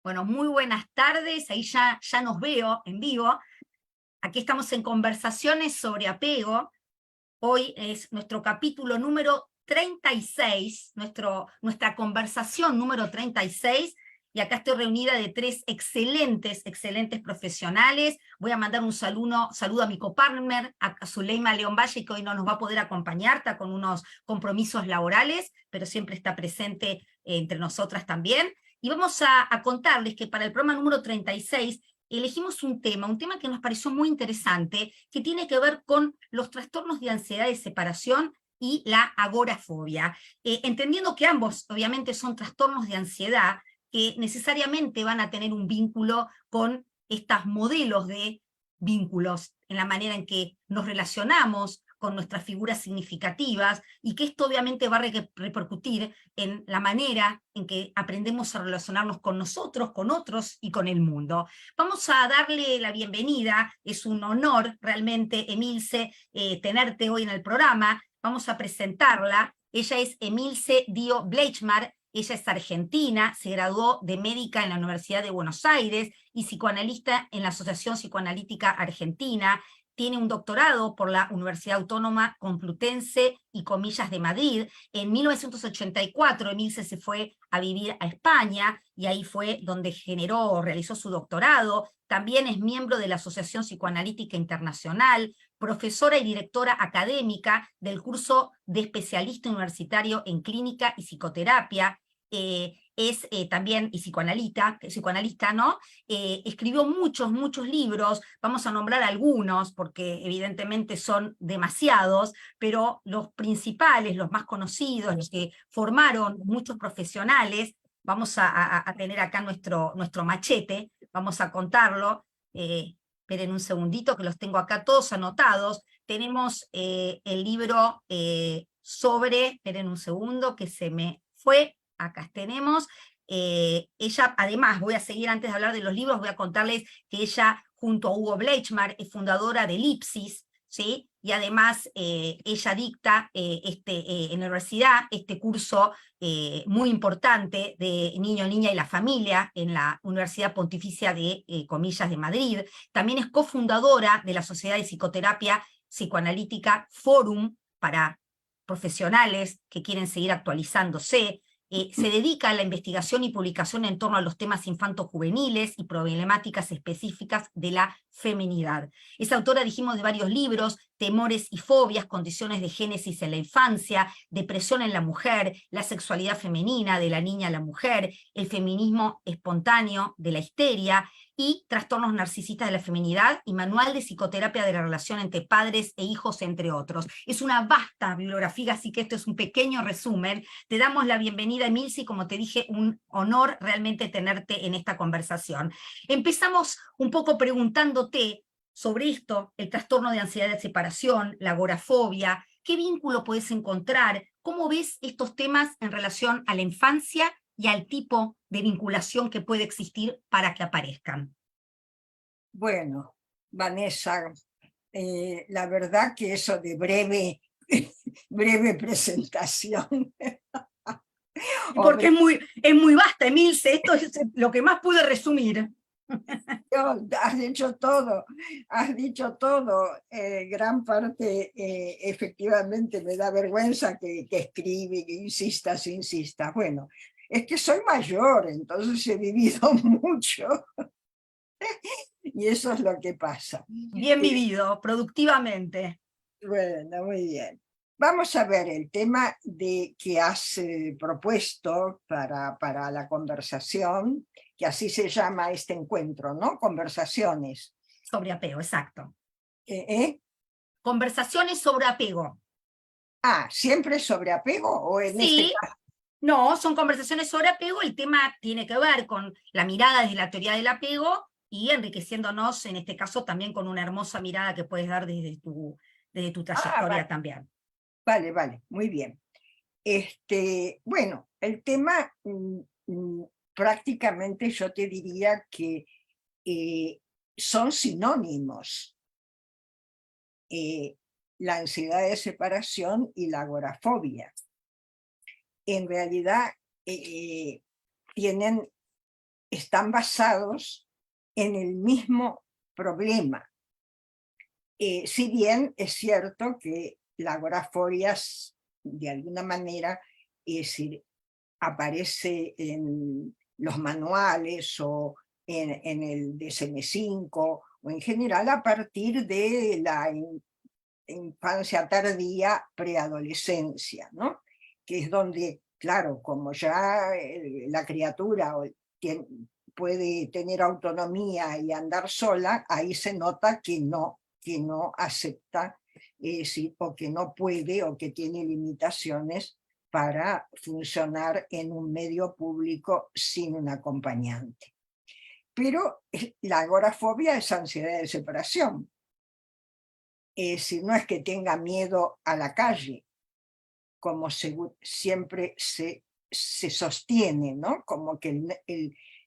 Bueno, muy buenas tardes, ahí ya nos veo en vivo. Aquí estamos en Conversaciones sobre Apego. Hoy es nuestro capítulo número 36, nuestra conversación número 36, y acá estoy reunida de tres excelentes profesionales. Voy a mandar un saludo a mi copartner, a Zuleima León Valle, que hoy no nos va a poder acompañar, está con unos compromisos laborales, pero siempre está presente entre nosotras también. Y vamos a contarles que para el programa número 36 elegimos un tema que nos pareció muy interesante, que tiene que ver con los trastornos de ansiedad de separación y la agorafobia. Entendiendo que ambos, obviamente, son trastornos de ansiedad que necesariamente van a tener un vínculo con estos modelos de vínculos, en la manera en que nos relacionamos con nuestras figuras significativas, y que esto obviamente va a repercutir en la manera en que aprendemos a relacionarnos con nosotros, con otros y con el mundo. Vamos a darle la bienvenida, es un honor realmente, Emilce, tenerte hoy en el programa. Vamos a presentarla. Ella es Emilce Dio Bleichmar, ella es argentina, se graduó de médica en la Universidad de Buenos Aires y psicoanalista en la Asociación Psicoanalítica Argentina. Tiene un doctorado por la Universidad Autónoma Complutense y Comillas de Madrid. En 1984 Emilce se fue a vivir a España y ahí fue donde realizó su doctorado. También es miembro de la Asociación Psicoanalítica Internacional, profesora y directora académica del curso de especialista universitario en clínica y psicoterapia. Es también y psicoanalista, ¿no? Escribió muchos libros, vamos a nombrar algunos, porque evidentemente son demasiados, pero los principales, los más conocidos, los que formaron muchos profesionales, vamos a tener acá nuestro machete, vamos a contarlo. Esperen un segundito, que los tengo acá todos anotados. Tenemos el libro esperen un segundo, que se me fue. Acá tenemos. Ella, además, voy a seguir antes de hablar de los libros, voy a contarles que ella, junto a Hugo Bleichmar, es fundadora de Elipsis, ¿sí? Y además ella dicta en la universidad este curso muy importante de Niño, Niña y la Familia en la Universidad Pontificia de Comillas de Madrid. También es cofundadora de la Sociedad de Psicoterapia Psicoanalítica Forum para profesionales que quieren seguir actualizándose. Se dedica a la investigación y publicación en torno a los temas infanto-juveniles y problemáticas específicas de la feminidad. Es autora, dijimos, de varios libros: Temores y fobias, condiciones de génesis en la infancia, depresión en la mujer, la sexualidad femenina, de la niña a la mujer, el feminismo espontáneo, de la histeria, y trastornos narcisistas de la feminidad, y manual de psicoterapia de la relación entre padres e hijos, entre otros. Es una vasta bibliografía, así que esto es un pequeño resumen. Te damos la bienvenida, Emilce, y como te dije, un honor realmente tenerte en esta conversación. Empezamos un poco preguntándote sobre esto, el trastorno de ansiedad de separación, la agorafobia. ¿Qué vínculo puedes encontrar? ¿Cómo ves estos temas en relación a la infancia y al tipo de vinculación que puede existir para que aparezcan? Bueno, Vanessa, la verdad que eso de breve, breve presentación o Porque es muy vasta, Emilce, esto es lo que más pude resumir. has dicho todo, gran parte efectivamente me da vergüenza que escribe, que insistas. Bueno, es que soy mayor, entonces he vivido mucho y eso es lo que pasa. Bien vivido, productivamente. Bueno, muy bien. Vamos a ver el tema que has propuesto para la conversación, que así se llama este encuentro, ¿no? Conversaciones. Sobre apego, exacto. ¿Eh? Conversaciones sobre apego. ¿Siempre sobre apego o en este Sí, caso? no, son conversaciones sobre apego. El tema tiene que ver con la mirada desde la teoría del apego y enriqueciéndonos, en este caso, también con una hermosa mirada que puedes dar desde tu Vale, trayectoria también. vale, muy bien. Bueno, el tema prácticamente yo te diría que eh, son sinónimos. La ansiedad de separación y la agorafobia. En realidad tienen están basados en el mismo problema. Si bien es cierto que la agorafobia, de alguna manera, es decir, aparece en los manuales o en el DSM-5 o en general a partir de la infancia tardía, preadolescencia, ¿no? Que es donde, claro, como ya la criatura puede tener autonomía y andar sola, ahí se nota que no acepta, o que no puede o que tiene limitaciones para funcionar en un medio público sin un acompañante. Pero la agorafobia es ansiedad de separación. Es decir, no es que tenga miedo a la calle, como siempre se sostiene, ¿no? Como que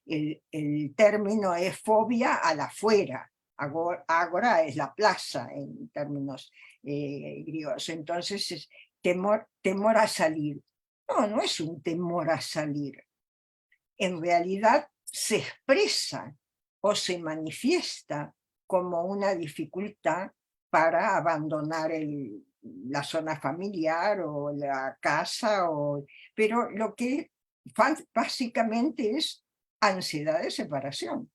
el término es fobia a la afuera. Agora es la plaza en términos griegos. Entonces es temor a salir. No, no es un temor a salir. En realidad se expresa o se manifiesta como una dificultad para abandonar la zona familiar o la casa, pero lo que básicamente es ansiedad de separación.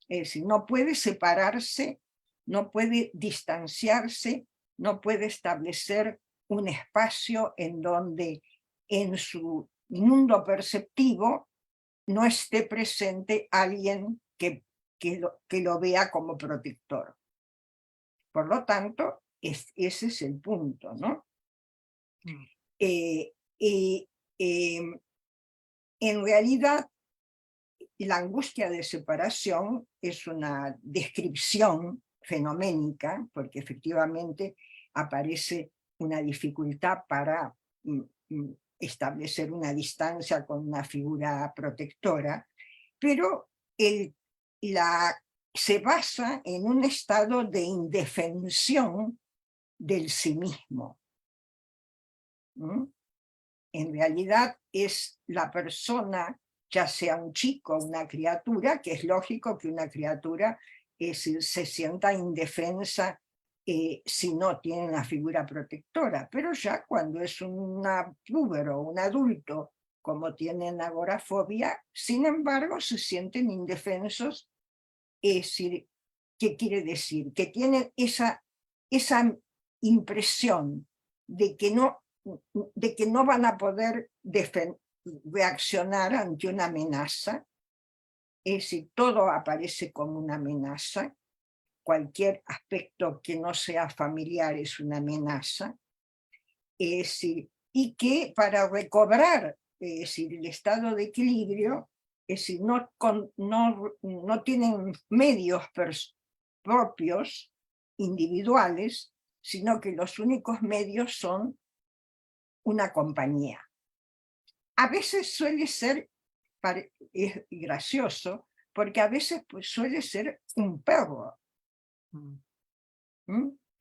Es decir, no puede separarse, no puede distanciarse, no puede establecer un espacio en donde en su mundo perceptivo no esté presente alguien que lo vea como protector. Por lo tanto, ese es el punto, ¿no? En realidad, la angustia de separación es una descripción fenoménica, porque efectivamente aparece una dificultad para establecer una distancia con una figura protectora, pero se basa en un estado de indefensión del sí mismo. En realidad es la persona, ya sea un chico o una criatura, que es lógico que una criatura se sienta indefensa si no tiene una figura protectora, pero ya cuando es un púbero, un adulto, como tienen agorafobia, sin embargo se sienten indefensos. Es decir, ¿qué quiere decir? Que tienen esa impresión de que no van a poder reaccionar ante una amenaza. Es decir, todo aparece como una amenaza. Cualquier aspecto que no sea familiar es una amenaza. Es decir, y que para recobrar, es decir, el estado de equilibrio, es decir, no tienen medios propios, individuales, sino que los únicos medios son una compañía. A veces suele ser, es gracioso, porque a veces pues, suele ser un perro.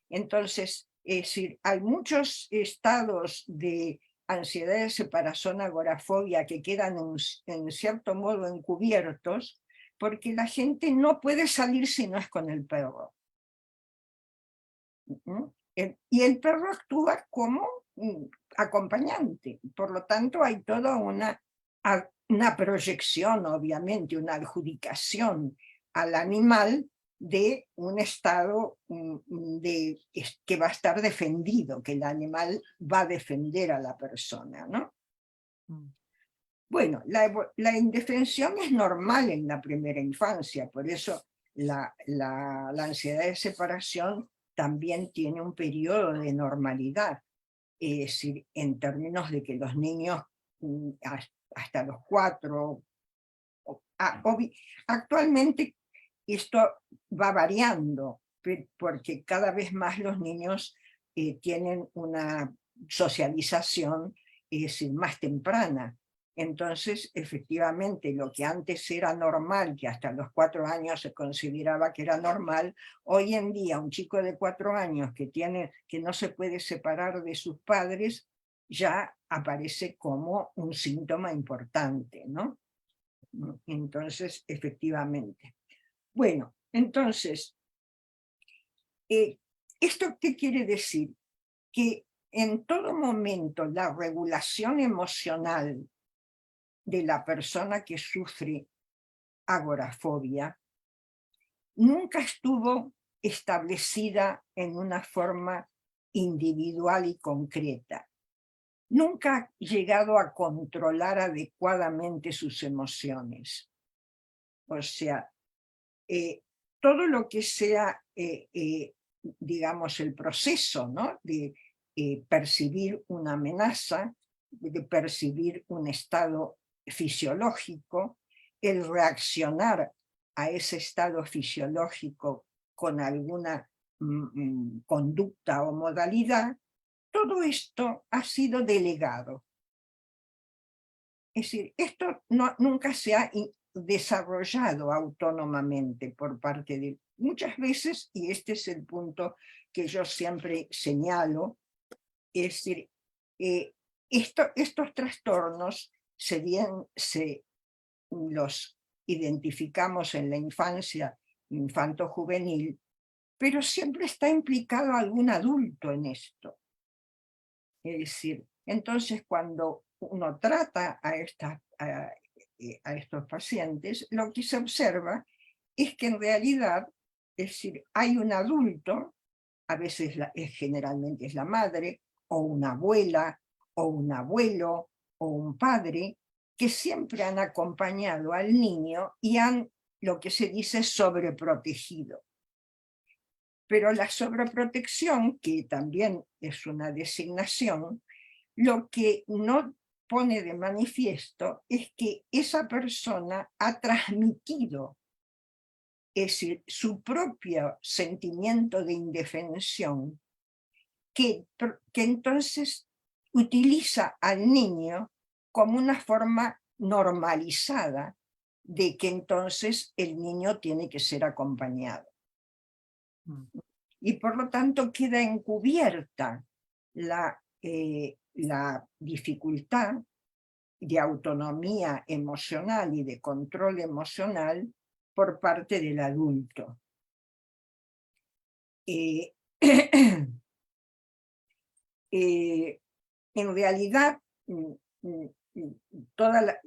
Entonces, es decir, hay muchos estados de ansiedad de separación, agorafobia, que quedan en cierto modo encubiertos, porque la gente no puede salir si no es con el perro. Y el perro actúa como acompañante. Por lo tanto, hay toda una proyección, obviamente, una adjudicación al animal de un estado que va a estar defendido, que el animal va a defender a la persona, ¿no? Bueno, la indefensión es normal en la primera infancia, por eso la ansiedad de separación también tiene un periodo de normalidad, es decir, en términos de que los niños hasta los 4, actualmente esto va variando, porque cada vez más los niños tienen una socialización, es decir, más temprana. Entonces, efectivamente, lo que antes era normal, que hasta los 4 años se consideraba que era normal, hoy en día un chico de 4 años que no se puede separar de sus padres, ya aparece como un síntoma importante, ¿no? Entonces, efectivamente. Bueno, entonces, ¿esto qué quiere decir? Que en todo momento la regulación emocional de la persona que sufre agorafobia nunca estuvo establecida en una forma individual y concreta. Nunca ha llegado a controlar adecuadamente sus emociones. O sea, todo lo que sea, digamos, el proceso, ¿no?, de percibir una amenaza, de percibir un estado fisiológico, el reaccionar a ese estado fisiológico con alguna conducta o modalidad, todo esto ha sido delegado. Es decir, esto nunca se ha desarrollado autónomamente por parte de muchas veces, y este es el punto que yo siempre señalo, es decir, estos trastornos, si bien los identificamos en la infancia, infanto-juvenil, pero siempre está implicado algún adulto en esto. Es decir, entonces cuando uno trata a estos pacientes, lo que se observa es que en realidad, es decir, hay un adulto, a veces generalmente es la madre, o una abuela, o un abuelo, o un padre, que siempre han acompañado al niño y han, lo que se dice, sobreprotegido. Pero la sobreprotección, que también es una designación, lo que no pone de manifiesto es que esa persona ha transmitido, es decir, su propio sentimiento de indefensión, que entonces utiliza al niño como una forma normalizada de que entonces el niño tiene que ser acompañado. Y por lo tanto queda encubierta la dificultad de autonomía emocional y de control emocional por parte del adulto. En realidad,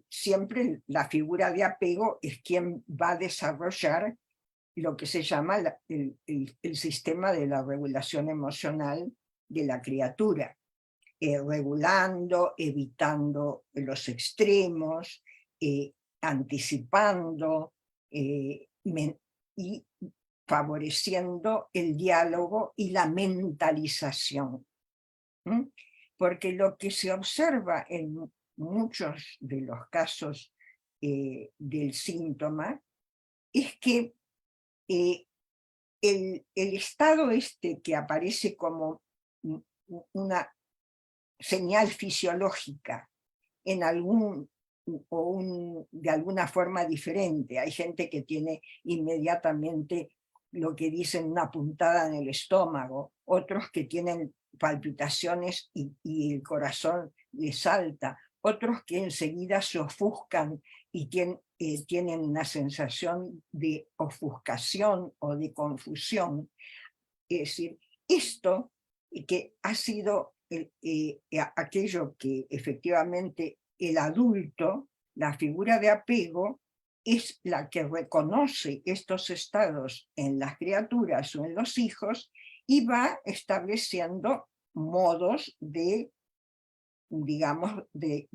siempre la figura de apego es quien va a desarrollar lo que se llama el sistema de la regulación emocional de la criatura, regulando, evitando los extremos, anticipando y favoreciendo el diálogo y la mentalización. Porque lo que se observa en muchos de los casos del síntoma es que el estado este que aparece como una señal fisiológica en de alguna forma diferente. Hay gente que tiene inmediatamente lo que dicen una puntada en el estómago, otros que tienen palpitaciones y el corazón les salta, otros que enseguida se ofuscan y tienen una sensación de ofuscación o de confusión. Es decir, esto que ha sido aquello que efectivamente el adulto, la figura de apego, es la que reconoce estos estados en las criaturas o en los hijos y va estableciendo modos de, digamos, de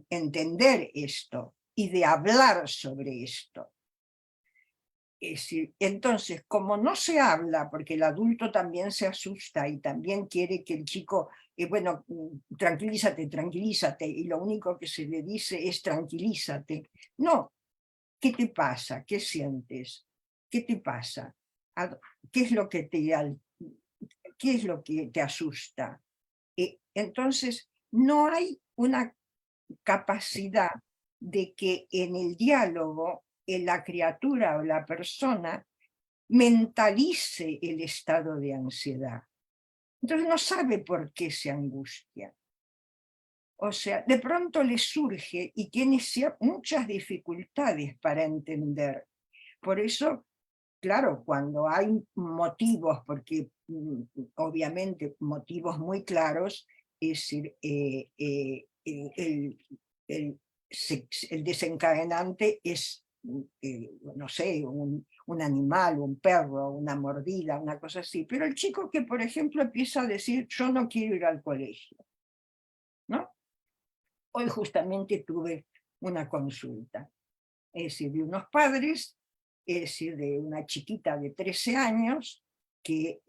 entender esto y de hablar sobre esto. Es decir, entonces, como no se habla, porque el adulto también se asusta y también quiere que el chico, bueno, tranquilízate, tranquilízate, y lo único que se le dice es tranquilízate. No, ¿qué te pasa? ¿Qué sientes? ¿Qué te pasa? ¿Qué es lo que te asusta? Entonces, no hay una capacidad de que en el diálogo la criatura o la persona mentalice el estado de ansiedad. Entonces no sabe por qué se angustia. O sea, de pronto le surge y tiene muchas dificultades para entender. Por eso, claro, cuando hay motivos, porque obviamente motivos muy claros, es decir, el desencadenante es, no sé, un animal, un perro, una mordida, una cosa así. Pero el chico que, por ejemplo, empieza a decir, yo no quiero ir al colegio, ¿no? Hoy justamente tuve una consulta, es decir, de unos padres, es decir, de una chiquita de 13 años que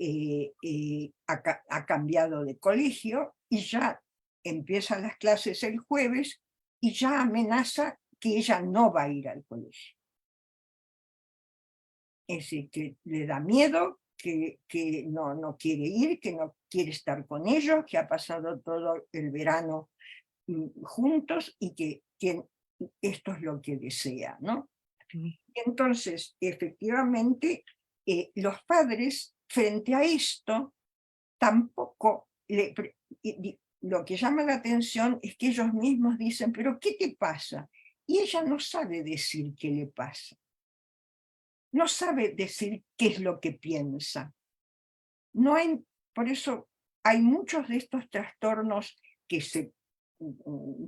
ha cambiado de colegio y ya empiezan las clases el jueves y ya amenaza que ella no va a ir al colegio. Es decir, que le da miedo, que no quiere ir, que no quiere estar con ellos, que ha pasado todo el verano juntos y que esto es lo que desea, ¿no? Entonces, efectivamente, los padres, frente a esto, tampoco lo que llama la atención es que ellos mismos dicen, pero ¿qué te pasa? Y ella no sabe decir qué le pasa. No sabe decir qué es lo que piensa. No hay, por eso hay muchos de estos trastornos que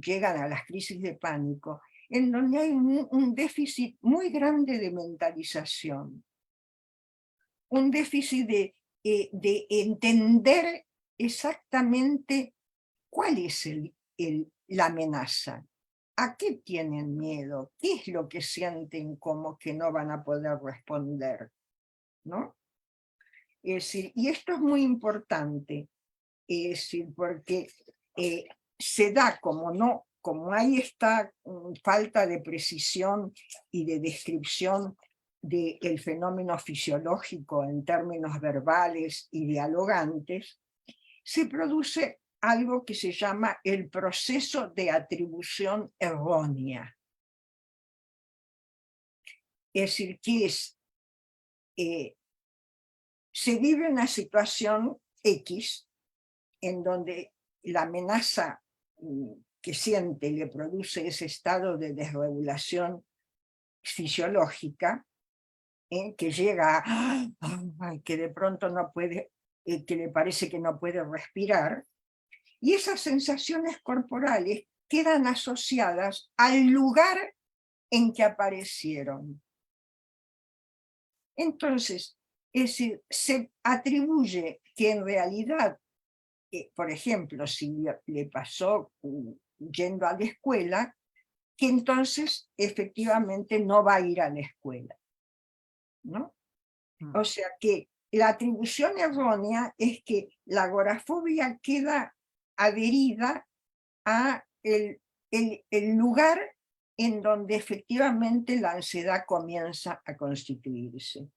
llegan a las crisis de pánico, en donde hay un déficit muy grande de mentalización, un déficit de entender exactamente cuál es la amenaza, a qué tienen miedo, qué es lo que sienten como que no van a poder responder, ¿no? Es decir, y esto es muy importante, es decir, porque se da como hay esta falta de precisión y de descripción del fenómeno fisiológico en términos verbales y dialogantes, se produce algo que se llama el proceso de atribución errónea. Es decir, que se vive una situación X en donde la amenaza que siente le produce ese estado de desregulación fisiológica, que llega a que de pronto no puede, que le parece que no puede respirar, y esas sensaciones corporales quedan asociadas al lugar en que aparecieron. Entonces, es decir, se atribuye que en realidad, por ejemplo, si le pasó yendo a la escuela, que entonces efectivamente no va a ir a la escuela, ¿no? O sea que la atribución errónea es que la agorafobia queda adherida a el lugar en donde efectivamente la ansiedad comienza a constituirse.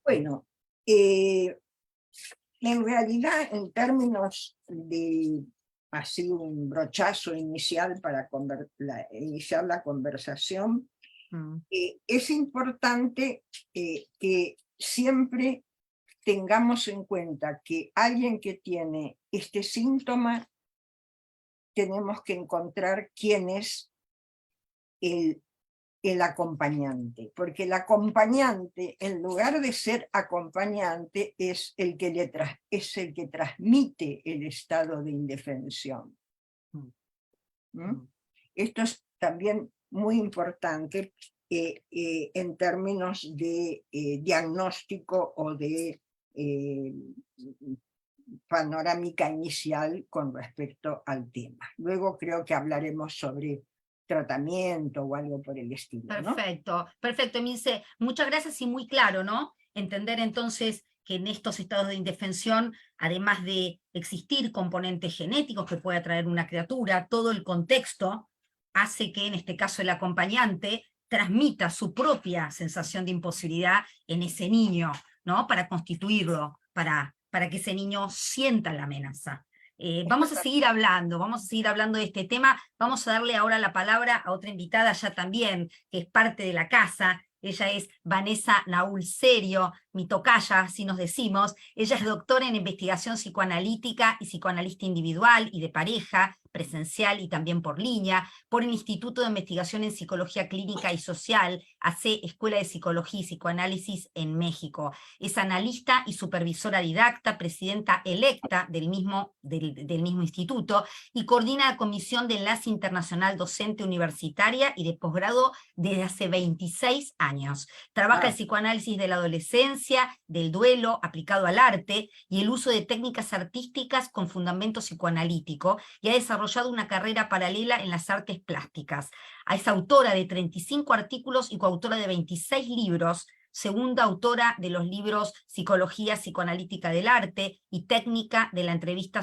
Bueno, en realidad, en términos de así un brochazo inicial para iniciar la conversación, es importante que siempre tengamos en cuenta que alguien que tiene este síntoma, tenemos que encontrar quién es el acompañante, porque el acompañante, en lugar de ser acompañante, es el que transmite el estado de indefensión. Esto es también muy importante en términos de diagnóstico o de panorámica inicial con respecto al tema. Luego creo que hablaremos sobre tratamiento o algo por el estilo, ¿no? Perfecto, perfecto, Emilce. Muchas gracias y muy claro, ¿no? Entender entonces que en estos estados de indefensión, además de existir componentes genéticos que puede traer una criatura, todo el contexto hace que en este caso el acompañante transmita su propia sensación de imposibilidad en ese niño, ¿no? Para constituirlo, para que ese niño sienta la amenaza. Vamos a seguir hablando de este tema. Vamos a darle ahora la palabra a otra invitada ya también, que es parte de la casa. Ella es Vanessa Naúl Serio, mi tocaya, así nos decimos. Ella es doctora en investigación psicoanalítica y psicoanalista individual y de pareja, presencial y también por línea, por el Instituto de Investigación en Psicología Clínica y Social, AC Escuela de Psicología y Psicoanálisis en México. Es analista y supervisora didacta, presidenta electa del mismo instituto, y coordina la Comisión de Enlace Internacional Docente Universitaria y de posgrado desde hace 26 años. Trabaja el psicoanálisis de la adolescencia, del duelo aplicado al arte y el uso de técnicas artísticas con fundamento psicoanalítico, y ha desarrollado una carrera paralela en las artes plásticas. Es autora de 35 artículos y coautora de 26 libros, segunda autora de los libros Psicología Psicoanalítica del Arte y Técnica de la Entrevista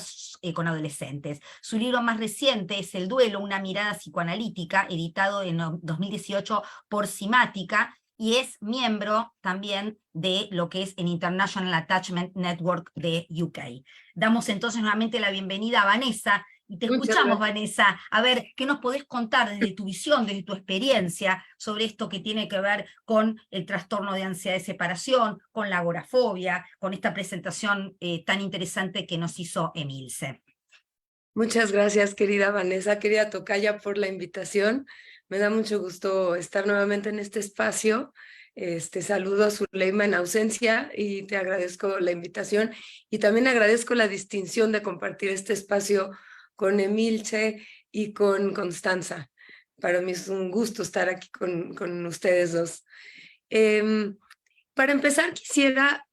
con Adolescentes. Su libro más reciente es El Duelo, una mirada psicoanalítica, editado en 2018 por Simática, y es miembro también de lo que es el International Attachment Network de UK. Damos entonces nuevamente la bienvenida a Vanessa, y te escuchamos, Vanessa. A ver, ¿qué nos podés contar desde tu visión, desde tu experiencia, sobre esto que tiene que ver con el trastorno de ansiedad de separación, con la agorafobia, con esta presentación tan interesante que nos hizo Emilce? Muchas gracias, querida Vanessa, querida tocaya, por la invitación. Me da mucho gusto estar nuevamente en este espacio. Saludo a Zuleima en ausencia y te agradezco la invitación, y también agradezco la distinción de compartir este espacio con Emilce y con Constanza. Para mí es un gusto estar aquí con ustedes dos. Para empezar, quisiera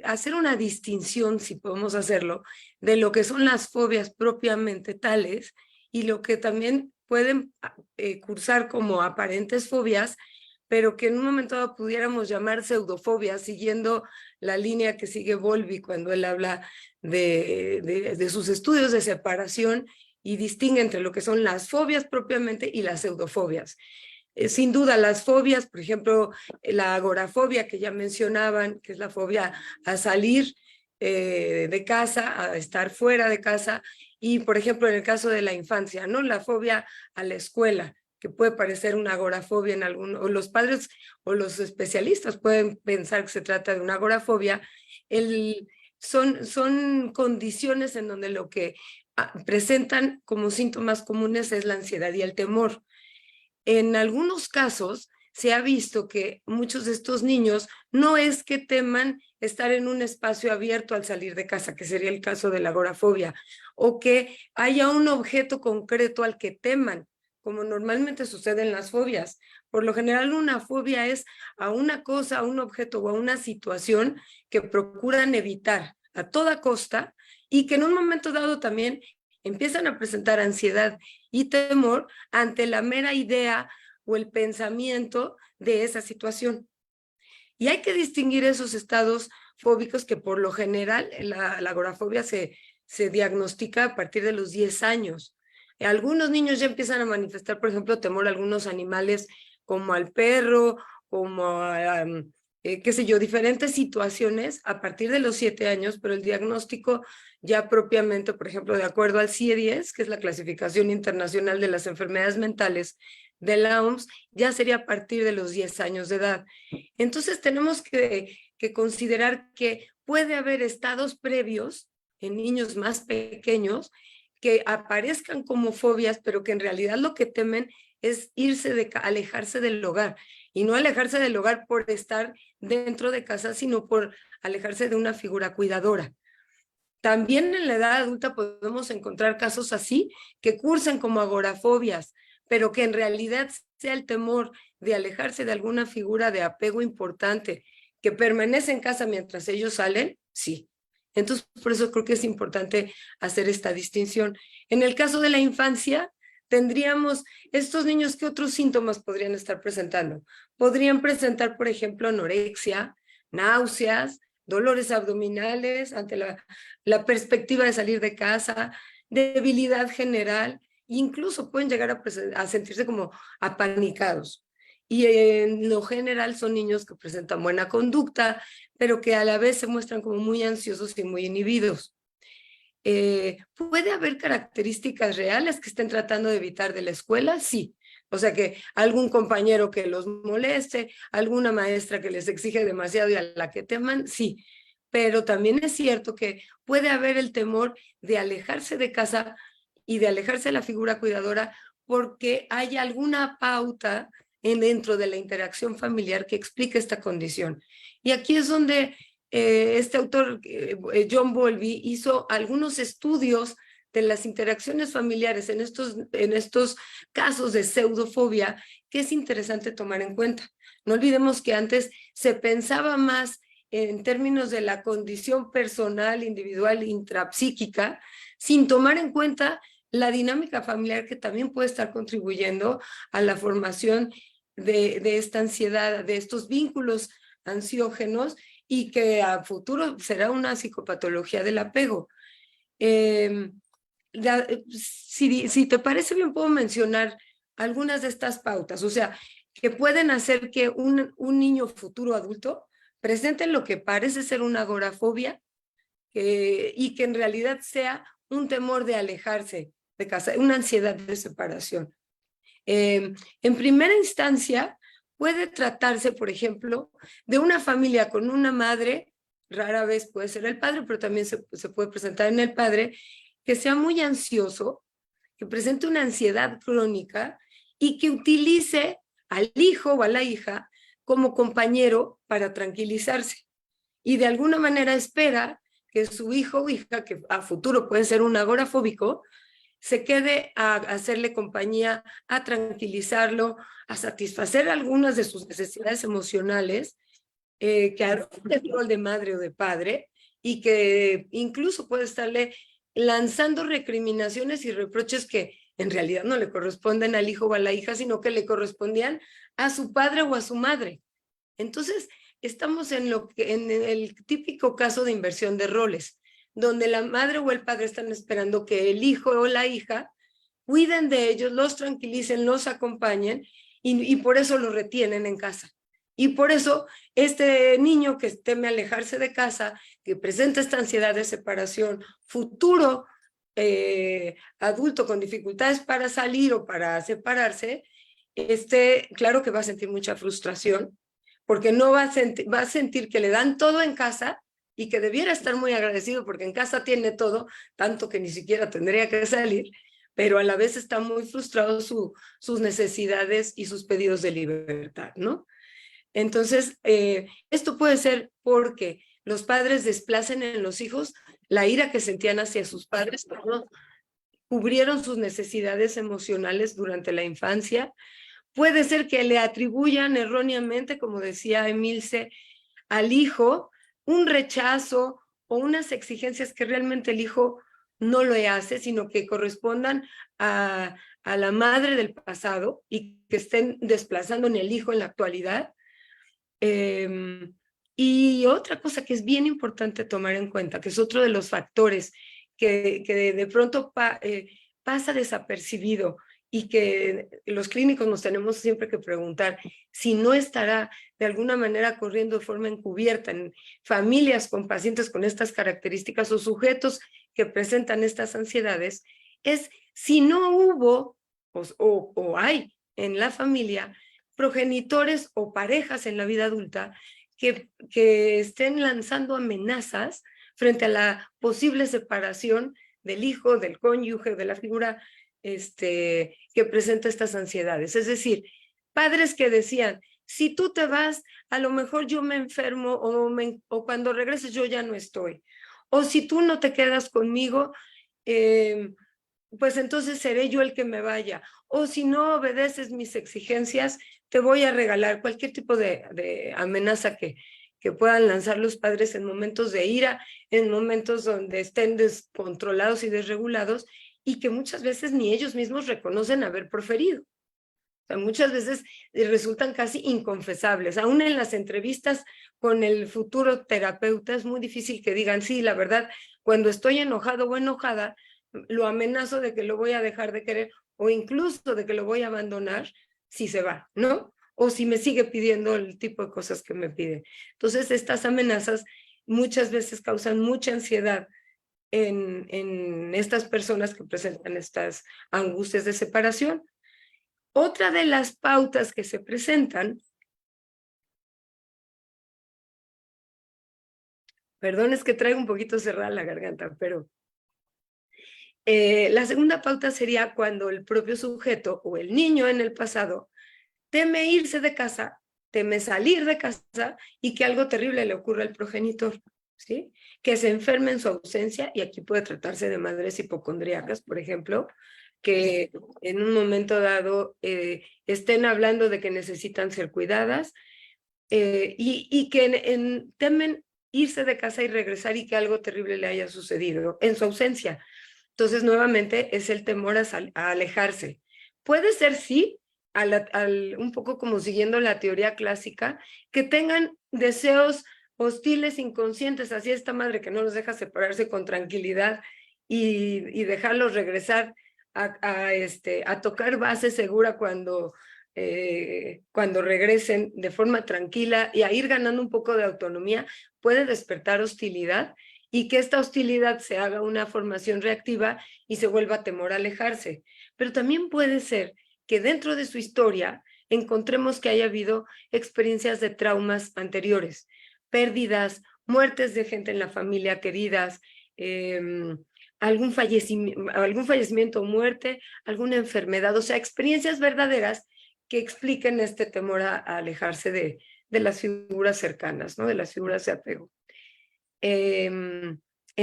hacer una distinción, si podemos hacerlo, de lo que son las fobias propiamente tales y lo que también pueden cursar como aparentes fobias, pero que en un momento dado pudiéramos llamar pseudofobias, siguiendo la línea que sigue Bowlby cuando él habla de sus estudios de separación y distingue entre lo que son las fobias propiamente y las pseudofobias. Sin duda, las fobias, por ejemplo, la agorafobia que ya mencionaban, que es la fobia a salir de casa, a estar fuera de casa, y por ejemplo, en el caso de la infancia, ¿no? La fobia a la escuela, que puede parecer una agorafobia en algunos, o los padres o los especialistas pueden pensar que se trata de una agorafobia. Son condiciones en donde lo que presentan como síntomas comunes es la ansiedad y el temor. En algunos casos se ha visto que muchos de estos niños no es que teman estar en un espacio abierto al salir de casa, que sería el caso de la agorafobia, o que haya un objeto concreto al que teman, como normalmente sucede en las fobias. Por lo general, una fobia es a una cosa, a un objeto o a una situación que procuran evitar a toda costa, y que en un momento dado también empiezan a presentar ansiedad y temor ante la mera idea o el pensamiento de esa situación. Y hay que distinguir esos estados fóbicos que por lo general la agorafobia se diagnostica a partir de los 10 años. Algunos niños ya empiezan a manifestar, por ejemplo, temor a algunos animales como al perro, como a, qué sé yo, diferentes situaciones a partir de los 7 años, pero el diagnóstico ya propiamente, por ejemplo, de acuerdo al CIE-10, que es la Clasificación Internacional de las Enfermedades Mentales de la OMS, ya sería a partir de los 10 años de edad. Entonces tenemos que considerar que puede haber estados previos en niños más pequeños que aparezcan como fobias, pero que en realidad lo que temen es alejarse del hogar, y no alejarse del hogar por estar dentro de casa, sino por alejarse de una figura cuidadora. También en la edad adulta podemos encontrar casos así, que cursan como agorafobias, pero que en realidad sea el temor de alejarse de alguna figura de apego importante, que permanece en casa mientras ellos salen, sí. Entonces, por eso creo que es importante hacer esta distinción. En el caso de la infancia, tendríamos estos niños, ¿qué otros síntomas podrían estar presentando? Podrían presentar, por ejemplo, anorexia, náuseas, dolores abdominales ante la perspectiva de salir de casa, debilidad general, incluso pueden llegar a sentirse como apanicados. Y en lo general son niños que presentan buena conducta, pero que a la vez se muestran como muy ansiosos y muy inhibidos. ¿Puede haber características reales que estén tratando de evitar de la escuela? Sí. O sea, que algún compañero que los moleste, alguna maestra que les exige demasiado y a la que teman, sí. Pero también es cierto que puede haber el temor de alejarse de casa y de alejarse de la figura cuidadora porque hay alguna pauta dentro de la interacción familiar que explica esta condición. Y aquí es donde este autor, John Bowlby, hizo algunos estudios de las interacciones familiares en estos casos de pseudofobia que es interesante tomar en cuenta. No olvidemos que antes se pensaba más en términos de la condición personal, individual, intrapsíquica, sin tomar en cuenta la dinámica familiar que también puede estar contribuyendo a la formación de esta ansiedad, de estos vínculos ansiógenos y que a futuro será una psicopatología del apego. Si te parece bien, puedo mencionar algunas de estas pautas, o sea, que pueden hacer que un niño futuro adulto presente lo que parece ser una agorafobia y que en realidad sea un temor de alejarse de casa, una ansiedad de separación. En primera instancia, puede tratarse, por ejemplo, de una familia con una madre, rara vez puede ser el padre, pero también se puede presentar en el padre, que sea muy ansioso, que presente una ansiedad crónica y que utilice al hijo o a la hija como compañero para tranquilizarse. Y de alguna manera espera que su hijo o hija, que a futuro puede ser un agorafóbico, se quede a hacerle compañía, a tranquilizarlo, a satisfacer algunas de sus necesidades emocionales, que hará el rol de madre o de padre, y que incluso puede estarle lanzando recriminaciones y reproches que en realidad no le corresponden al hijo o a la hija, sino que le correspondían a su padre o a su madre. Entonces, estamos en el típico caso de inversión de roles, donde la madre o el padre están esperando que el hijo o la hija cuiden de ellos, los tranquilicen, los acompañen y por eso los retienen en casa. Y por eso este niño que teme alejarse de casa, que presenta esta ansiedad de separación, futuro adulto con dificultades para salir o para separarse, claro que va a sentir mucha frustración, porque no va a sentir que le dan todo en casa y que debiera estar muy agradecido porque en casa tiene todo, tanto que ni siquiera tendría que salir, pero a la vez está muy frustrado sus necesidades y sus pedidos de libertad, ¿no? Entonces, esto puede ser porque los padres desplacen en los hijos la ira que sentían hacia sus padres, pero no cubrieron sus necesidades emocionales durante la infancia. Puede ser que le atribuyan erróneamente, como decía Emilce, al hijo un rechazo o unas exigencias que realmente el hijo no lo hace, sino que correspondan a la madre del pasado y que estén desplazando en el hijo en la actualidad. Y otra cosa que es bien importante tomar en cuenta, que es otro de los factores que de pronto pasa desapercibido y que los clínicos nos tenemos siempre que preguntar si no estará de alguna manera corriendo de forma encubierta en familias con pacientes con estas características o sujetos que presentan estas ansiedades, es si no hubo o hay en la familia progenitores o parejas en la vida adulta que estén lanzando amenazas frente a la posible separación del hijo, del cónyuge, de la figura que presenta estas ansiedades. Es decir, padres que decían, si tú te vas, a lo mejor yo me enfermo o cuando regreses yo ya no estoy. O si tú no te quedas conmigo, pues entonces seré yo el que me vaya. O si no obedeces mis exigencias, te voy a regalar cualquier tipo de amenaza que puedan lanzar los padres en momentos de ira, en momentos donde estén descontrolados y desregulados, y que muchas veces ni ellos mismos reconocen haber proferido. O sea, muchas veces resultan casi inconfesables. Aún en las entrevistas con el futuro terapeuta es muy difícil que digan, sí, la verdad, cuando estoy enojado o enojada, lo amenazo de que lo voy a dejar de querer o incluso de que lo voy a abandonar si se va, ¿no? O si me sigue pidiendo el tipo de cosas que me pide. Entonces, estas amenazas muchas veces causan mucha ansiedad en estas personas que presentan estas angustias de separación. Otra de las pautas que se presentan, perdón, es que traigo un poquito cerrada la garganta, pero La segunda pauta sería cuando el propio sujeto o el niño en el pasado teme irse de casa, teme salir de casa y que algo terrible le ocurra al progenitor, ¿sí? Que se enferme en su ausencia, y aquí puede tratarse de madres hipocondríacas, por ejemplo, que en un momento dado estén hablando de que necesitan ser cuidadas y que temen irse de casa y regresar y que algo terrible le haya sucedido en su ausencia. Entonces, nuevamente, es el temor a alejarse. Puede ser, sí, un poco como siguiendo la teoría clásica, que tengan deseos hostiles, inconscientes hacia esta madre que no los deja separarse con tranquilidad y dejarlos regresar a tocar base segura cuando regresen de forma tranquila y a ir ganando un poco de autonomía. Puede despertar hostilidad, y que esta hostilidad se haga una formación reactiva y se vuelva temor a alejarse. Pero también puede ser que dentro de su historia encontremos que haya habido experiencias de traumas anteriores, pérdidas, muertes de gente en la familia queridas, algún fallecimiento o muerte, alguna enfermedad, o sea, experiencias verdaderas que expliquen este temor a alejarse de las figuras cercanas, ¿no? De las figuras de apego. En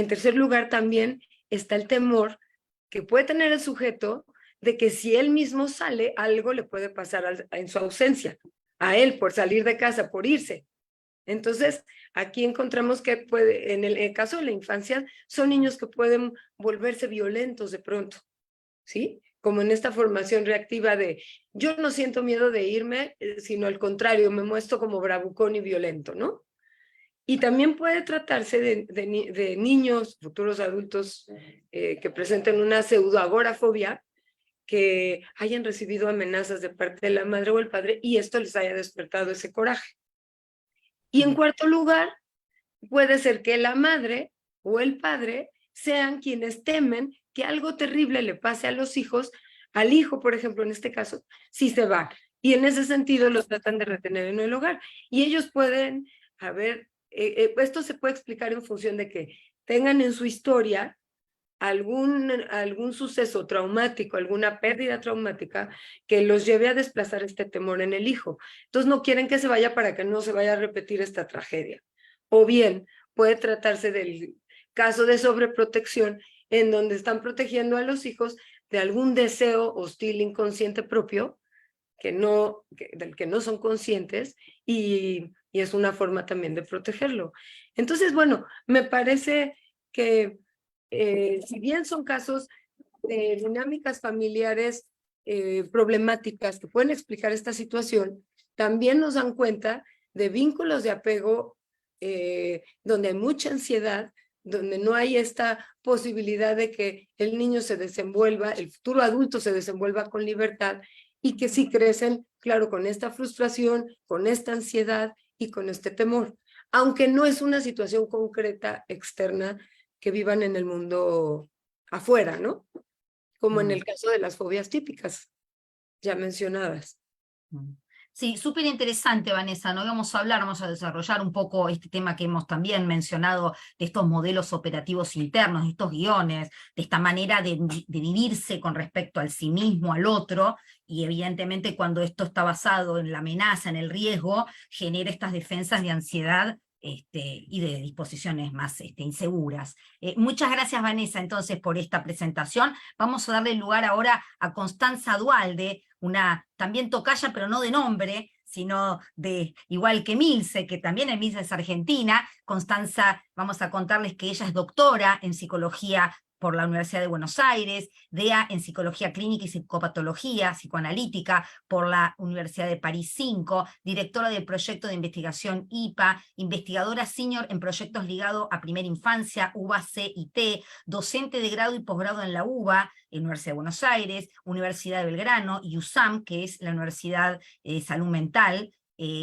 tercer lugar, también está el temor que puede tener el sujeto de que si él mismo sale, algo le puede pasar en su ausencia, a él por salir de casa, por irse. Entonces, aquí encontramos que en el caso de la infancia, son niños que pueden volverse violentos de pronto, ¿sí? Como en esta formación reactiva de, yo no siento miedo de irme, sino al contrario, me muestro como bravucón y violento, ¿no? Y también puede tratarse de niños, futuros adultos, que presenten una pseudoagorafobia, que hayan recibido amenazas de parte de la madre o el padre y esto les haya despertado ese coraje. Y en cuarto lugar, puede ser que la madre o el padre sean quienes temen que algo terrible le pase a los hijos, al hijo, por ejemplo, en este caso, si se va. Y en ese sentido los tratan de retener en el hogar. Y ellos pueden esto se puede explicar en función de que tengan en su historia algún suceso traumático, alguna pérdida traumática que los lleve a desplazar este temor en el hijo. Entonces no quieren que se vaya para que no se vaya a repetir esta tragedia. O bien puede tratarse del caso de sobreprotección, en donde están protegiendo a los hijos de algún deseo hostil inconsciente propio del que no son conscientes, y es una forma también de protegerlo. Entonces, bueno, me parece que si bien son casos de dinámicas familiares problemáticas que pueden explicar esta situación, también nos dan cuenta de vínculos de apego donde hay mucha ansiedad, donde no hay esta posibilidad de que el niño se desenvuelva, el futuro adulto se desenvuelva con libertad, y que sí crecen, claro, con esta frustración, con esta ansiedad y con este temor, aunque no es una situación concreta externa que vivan en el mundo afuera, ¿no? Como en el caso de las fobias típicas ya mencionadas. Sí, súper interesante, Vanessa, ¿no? Vamos a desarrollar un poco este tema que hemos también mencionado, de estos modelos operativos internos, de estos guiones, de esta manera de vivirse con respecto al sí mismo, al otro, y evidentemente cuando esto está basado en la amenaza, en el riesgo, genera estas defensas de ansiedad y de disposiciones más inseguras. Muchas gracias, Vanessa, entonces, por esta presentación. Vamos a darle lugar ahora a Constanza Dualde, una también tocaya, pero no de nombre, sino igual que Milce, que también Milce es argentina. Constanza, vamos a contarles que ella es doctora en psicología por la Universidad de Buenos Aires, DEA en Psicología Clínica y Psicopatología Psicoanalítica por la Universidad de París 5, directora del proyecto de investigación IPA, investigadora senior en proyectos ligados a primera infancia, UBA, C y T, docente de grado y posgrado en la UBA, Universidad de Buenos Aires, Universidad de Belgrano, y USAM, que es la Universidad de Salud Mental,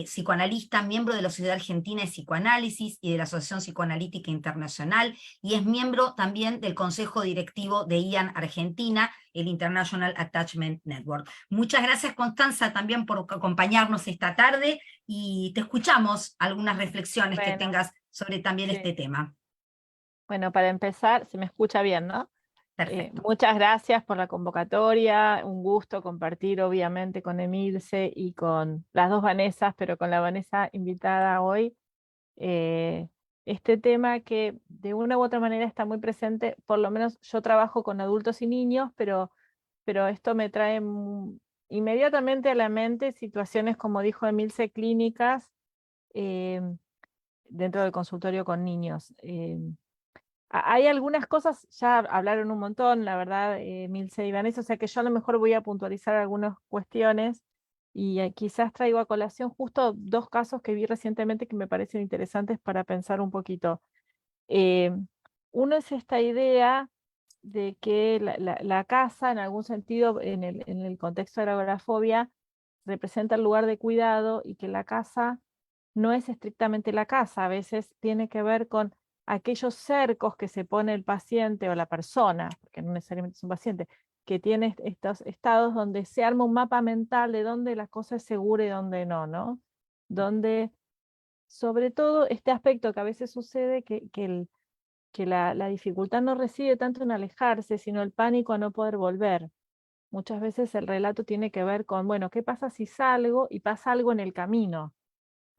psicoanalista, miembro de la Sociedad Argentina de Psicoanálisis y de la Asociación Psicoanalítica Internacional, y es miembro también del Consejo Directivo de IAN Argentina, el International Attachment Network. Muchas gracias, Constanza, también por acompañarnos esta tarde, y te escuchamos algunas reflexiones que tengas sobre también este tema. Bueno, para empezar, se me escucha bien, ¿no? Perfecto. Muchas gracias por la convocatoria, un gusto compartir obviamente con Emilce y con las dos Vanessas, pero con la Vanessa invitada hoy, este tema que de una u otra manera está muy presente. Por lo menos yo trabajo con adultos y niños, pero esto me trae inmediatamente a la mente situaciones, como dijo Emilce, clínicas eh, dentro del consultorio con niños. Hay algunas cosas, ya hablaron un montón, la verdad, Milce y Vanessa, o sea que yo a lo mejor voy a puntualizar algunas cuestiones y quizás traigo a colación justo dos casos que vi recientemente que me parecen interesantes para pensar un poquito. Eh, Uno es esta idea de que la casa, en algún sentido, en el contexto de la agorafobia, representa el lugar de cuidado y que la casa no es estrictamente la casa, a veces tiene que ver con aquellos cercos que se pone el paciente o la persona, porque no necesariamente es un paciente, que tiene estos estados donde se arma un mapa mental de dónde la cosa es segura y dónde no, ¿no? Donde, sobre todo, este aspecto que a veces sucede, que la dificultad no reside tanto en alejarse, sino el pánico a no poder volver. Muchas veces el relato tiene que ver con, bueno, ¿qué pasa si salgo y pasa algo en el camino?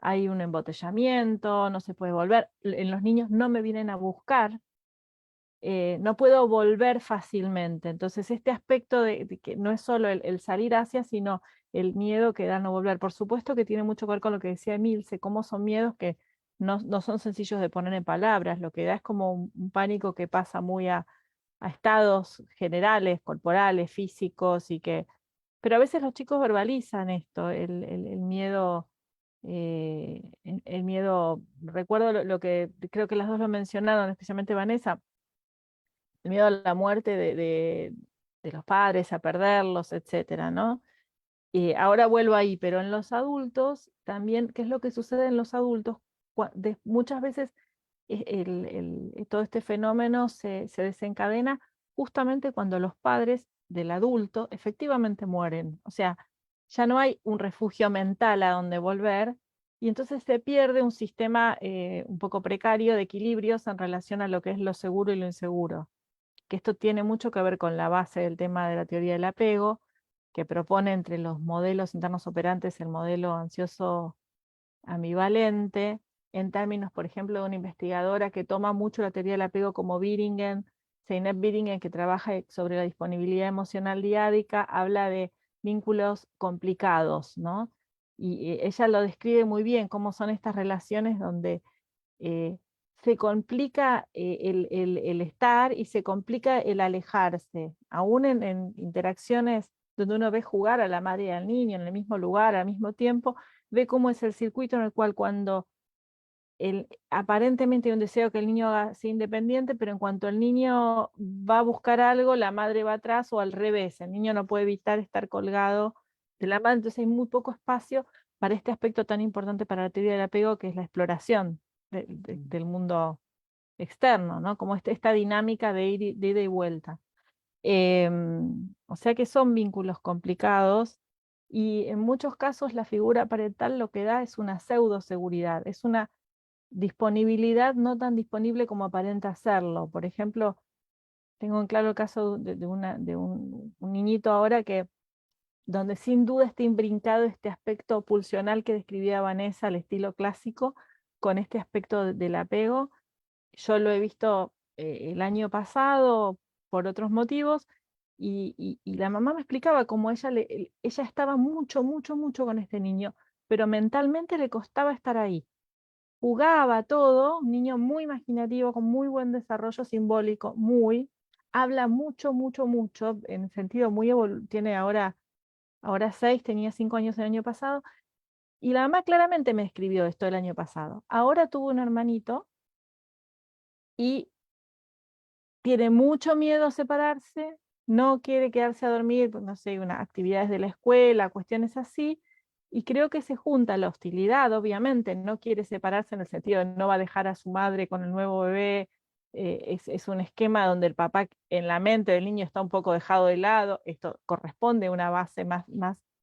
Hay un embotellamiento, no se puede volver, en los niños no me vienen a buscar, no puedo volver fácilmente. Entonces este aspecto de que no es solo el salir hacia, sino el miedo que da a no volver. Por supuesto que tiene mucho que ver con lo que decía Emilce, cómo son miedos que no son sencillos de poner en palabras, lo que da es como un pánico que pasa muy a estados generales, corporales, físicos, pero a veces los chicos verbalizan esto, el miedo, el miedo, recuerdo lo que creo que las dos lo mencionaron, especialmente Vanessa, el miedo a la muerte de los padres, a perderlos, etcétera, ¿no? Ahora vuelvo ahí, pero en los adultos también, ¿qué es lo que sucede en los adultos? Muchas veces todo este fenómeno se desencadena justamente cuando los padres del adulto efectivamente mueren. O sea, ya no hay un refugio mental a donde volver y entonces se pierde un sistema un poco precario de equilibrios en relación a lo que es lo seguro y lo inseguro. Que esto tiene mucho que ver con la base del tema de la teoría del apego, que propone entre los modelos internos operantes el modelo ansioso ambivalente, en términos, por ejemplo, de una investigadora que toma mucho la teoría del apego como Biringen, Zeynep Biringen, que trabaja sobre la disponibilidad emocional diádica, habla de vínculos complicados, ¿no? Y ella lo describe muy bien, cómo son estas relaciones donde eh, se complica el estar y se complica el alejarse, aún en interacciones donde uno ve jugar a la madre y al niño en el mismo lugar, al mismo tiempo, ve cómo es el circuito en el cual cuando aparentemente hay un deseo que el niño sea independiente, pero en cuanto el niño va a buscar algo, la madre va atrás o al revés, el niño no puede evitar estar colgado de la madre, entonces hay muy poco espacio para este aspecto tan importante para la teoría del apego, que es la exploración del mundo externo, ¿no? Como esta dinámica de ida y vuelta. O sea que son vínculos complicados y en muchos casos la figura parental lo que da es una pseudo seguridad, es una disponibilidad no tan disponible como aparenta serlo. Por ejemplo, tengo en claro el caso de un niñito ahora que donde sin duda está imbrincado este aspecto pulsional que describía Vanessa, al estilo clásico, con este aspecto del apego. Yo lo he visto el año pasado por otros motivos y la mamá me explicaba cómo ella estaba mucho con este niño, pero mentalmente le costaba estar ahí. Jugaba todo, un niño muy imaginativo, con muy buen desarrollo simbólico, habla mucho, en sentido muy tiene ahora 6, tenía 5 años el año pasado, y la mamá claramente me escribió esto el año pasado. Ahora tuvo un hermanito y tiene mucho miedo a separarse, no quiere quedarse a dormir, no sé, unas actividades de la escuela, cuestiones así, y creo que se junta la hostilidad, obviamente, no quiere separarse en el sentido de no va a dejar a su madre con el nuevo bebé, es un esquema donde el papá en la mente del niño está un poco dejado de lado, esto corresponde a una base más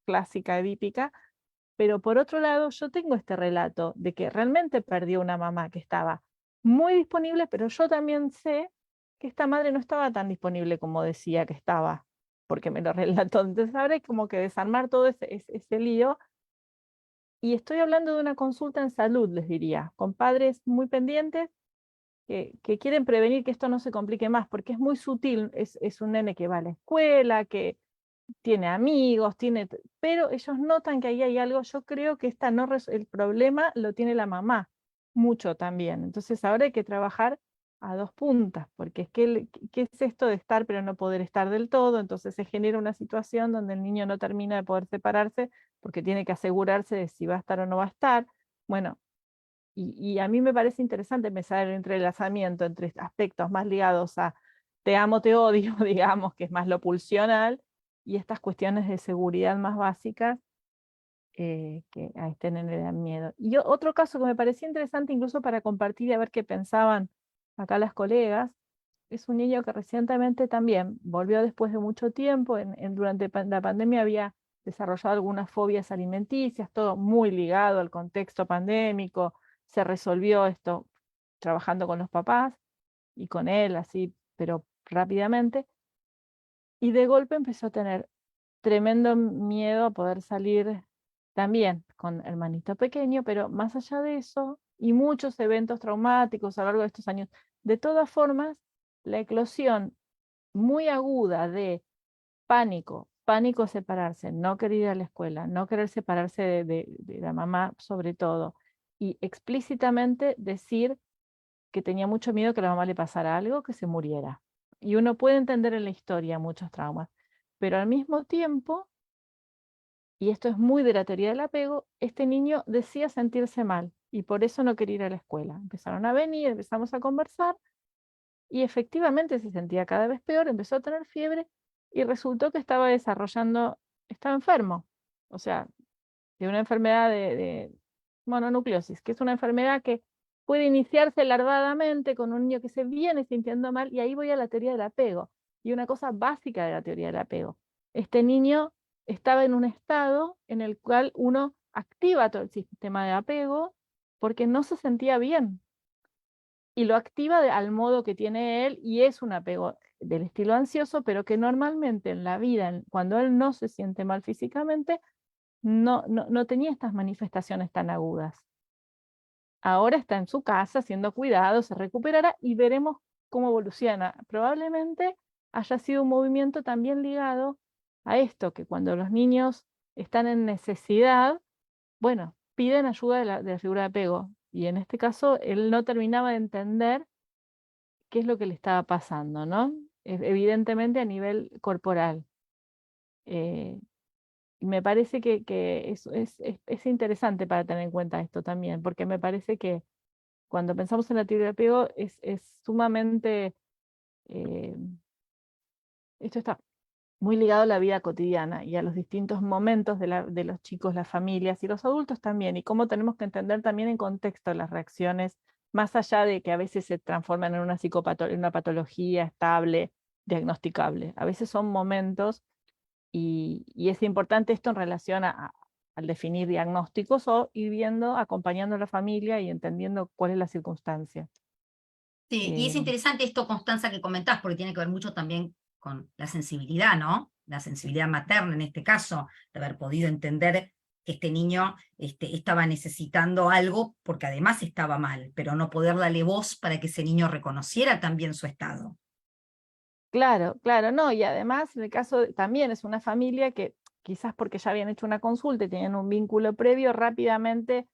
clásica, edípica, pero por otro lado yo tengo este relato de que realmente perdió una mamá que estaba muy disponible, pero yo también sé que esta madre no estaba tan disponible como decía que estaba, porque me lo relató. Entonces ahora hay como que desarmar todo ese lío. Y estoy hablando de una consulta en salud, les diría, con padres muy pendientes que quieren prevenir que esto no se complique más, porque es muy sutil, es un nene que va a la escuela, que tiene amigos, pero ellos notan que ahí hay algo. Yo creo que el problema lo tiene la mamá, mucho también. Entonces ahora hay que trabajar a dos puntas, porque es que, ¿qué es esto de estar pero no poder estar del todo? Entonces se genera una situación donde el niño no termina de poder separarse, porque tiene que asegurarse de si va a estar o no va a estar. Bueno, y a mí me parece interesante pensar el entrelazamiento entre aspectos más ligados a te amo, te odio, digamos, que es más lo pulsional, y estas cuestiones de seguridad más básicas que a este nene le dan miedo. Y otro caso que me parecía interesante incluso para compartir y a ver qué pensaban acá las colegas, es un niño que recientemente también volvió después de mucho tiempo, durante la pandemia había desarrollado algunas fobias alimenticias, todo muy ligado al contexto pandémico. Se resolvió esto trabajando con los papás y con él, así, pero rápidamente, y de golpe empezó a tener tremendo miedo a poder salir también con hermanito pequeño, pero más allá de eso, y muchos eventos traumáticos a lo largo de estos años. De todas formas, la eclosión muy aguda de pánico a separarse, no querer ir a la escuela, no querer separarse de la mamá sobre todo, y explícitamente decir que tenía mucho miedo que a la mamá le pasara algo, que se muriera. Y uno puede entender en la historia muchos traumas, pero al mismo tiempo, y esto es muy de la teoría del apego, este niño decía sentirse mal y por eso no quería ir a la escuela. Empezaron a venir, empezamos a conversar y efectivamente se sentía cada vez peor, empezó a tener fiebre y resultó que estaba enfermo, o sea, de una enfermedad de mononucleosis, que es una enfermedad que puede iniciarse larvadamente con un niño que se viene sintiendo mal, y ahí voy a la teoría del apego, y una cosa básica de la teoría del apego. Este niño estaba en un estado en el cual uno activa todo el sistema de apego porque no se sentía bien, y lo activa al modo que tiene él, y es un apego del estilo ansioso, pero que normalmente en la vida, cuando él no se siente mal físicamente, no tenía estas manifestaciones tan agudas. Ahora está en su casa siendo cuidado, se recuperará y veremos cómo evoluciona. Probablemente haya sido un movimiento también ligado a esto, que cuando los niños están en necesidad, bueno, piden ayuda de la figura de apego. Y en este caso, él no terminaba de entender qué es lo que le estaba pasando, ¿no? Evidentemente a nivel corporal. Y me parece que es interesante para tener en cuenta esto también, porque me parece que cuando pensamos en la teoría del apego es sumamente, eh, esto está muy ligado a la vida cotidiana y a los distintos momentos de los chicos, las familias y los adultos también, y cómo tenemos que entender también en contexto las reacciones, más allá de que a veces se transforman en en una patología estable, diagnosticable. A veces son momentos. Y es importante esto en relación al definir diagnósticos o ir viendo, acompañando a la familia y entendiendo cuál es la circunstancia. Sí, y es interesante esto, Constanza, que comentás, porque tiene que ver mucho también con la sensibilidad, ¿no? La sensibilidad materna en este caso, de haber podido entender que este niño estaba necesitando algo porque además estaba mal, pero no poder darle voz para que ese niño reconociera también su estado. Claro, claro, no, y además en el caso también es una familia que quizás porque ya habían hecho una consulta y tenían un vínculo previo, rápidamente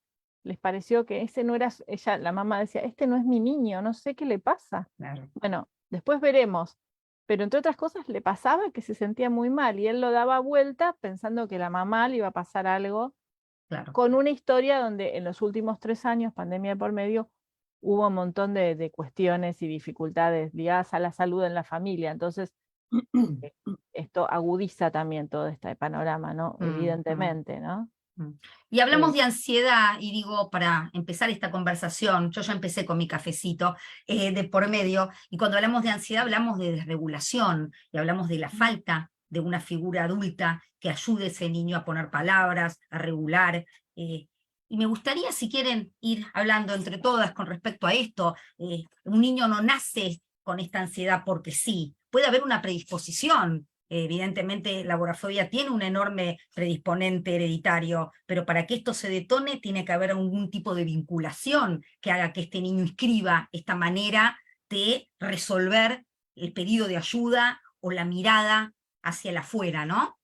les pareció que ese no era, ella, la mamá decía, este no es mi niño, no sé qué le pasa. Claro. Bueno, después veremos, pero entre otras cosas le pasaba que se sentía muy mal y él lo daba vuelta pensando que la mamá le iba a pasar algo, Claro. con una historia donde en los últimos 3 años, pandemia por medio, hubo un montón de cuestiones y dificultades ligadas a la salud en la familia. Entonces, esto agudiza también todo este panorama, ¿no? Evidentemente, ¿no? Y hablamos Eh, de ansiedad, y digo, para empezar esta conversación, yo ya empecé con mi cafecito de por medio, y cuando hablamos de ansiedad hablamos de desregulación, y hablamos de la falta de una figura adulta que ayude a ese niño a poner palabras, a regular. Y me gustaría, si quieren, ir hablando entre todas con respecto a esto. Un niño no nace con esta ansiedad porque sí. Puede haber una predisposición. Evidentemente la agorafobia tiene un enorme predisponente hereditario, pero para que esto se detone tiene que haber algún tipo de vinculación que haga que este niño inscriba esta manera de resolver el pedido de ayuda o la mirada hacia el afuera, ¿no?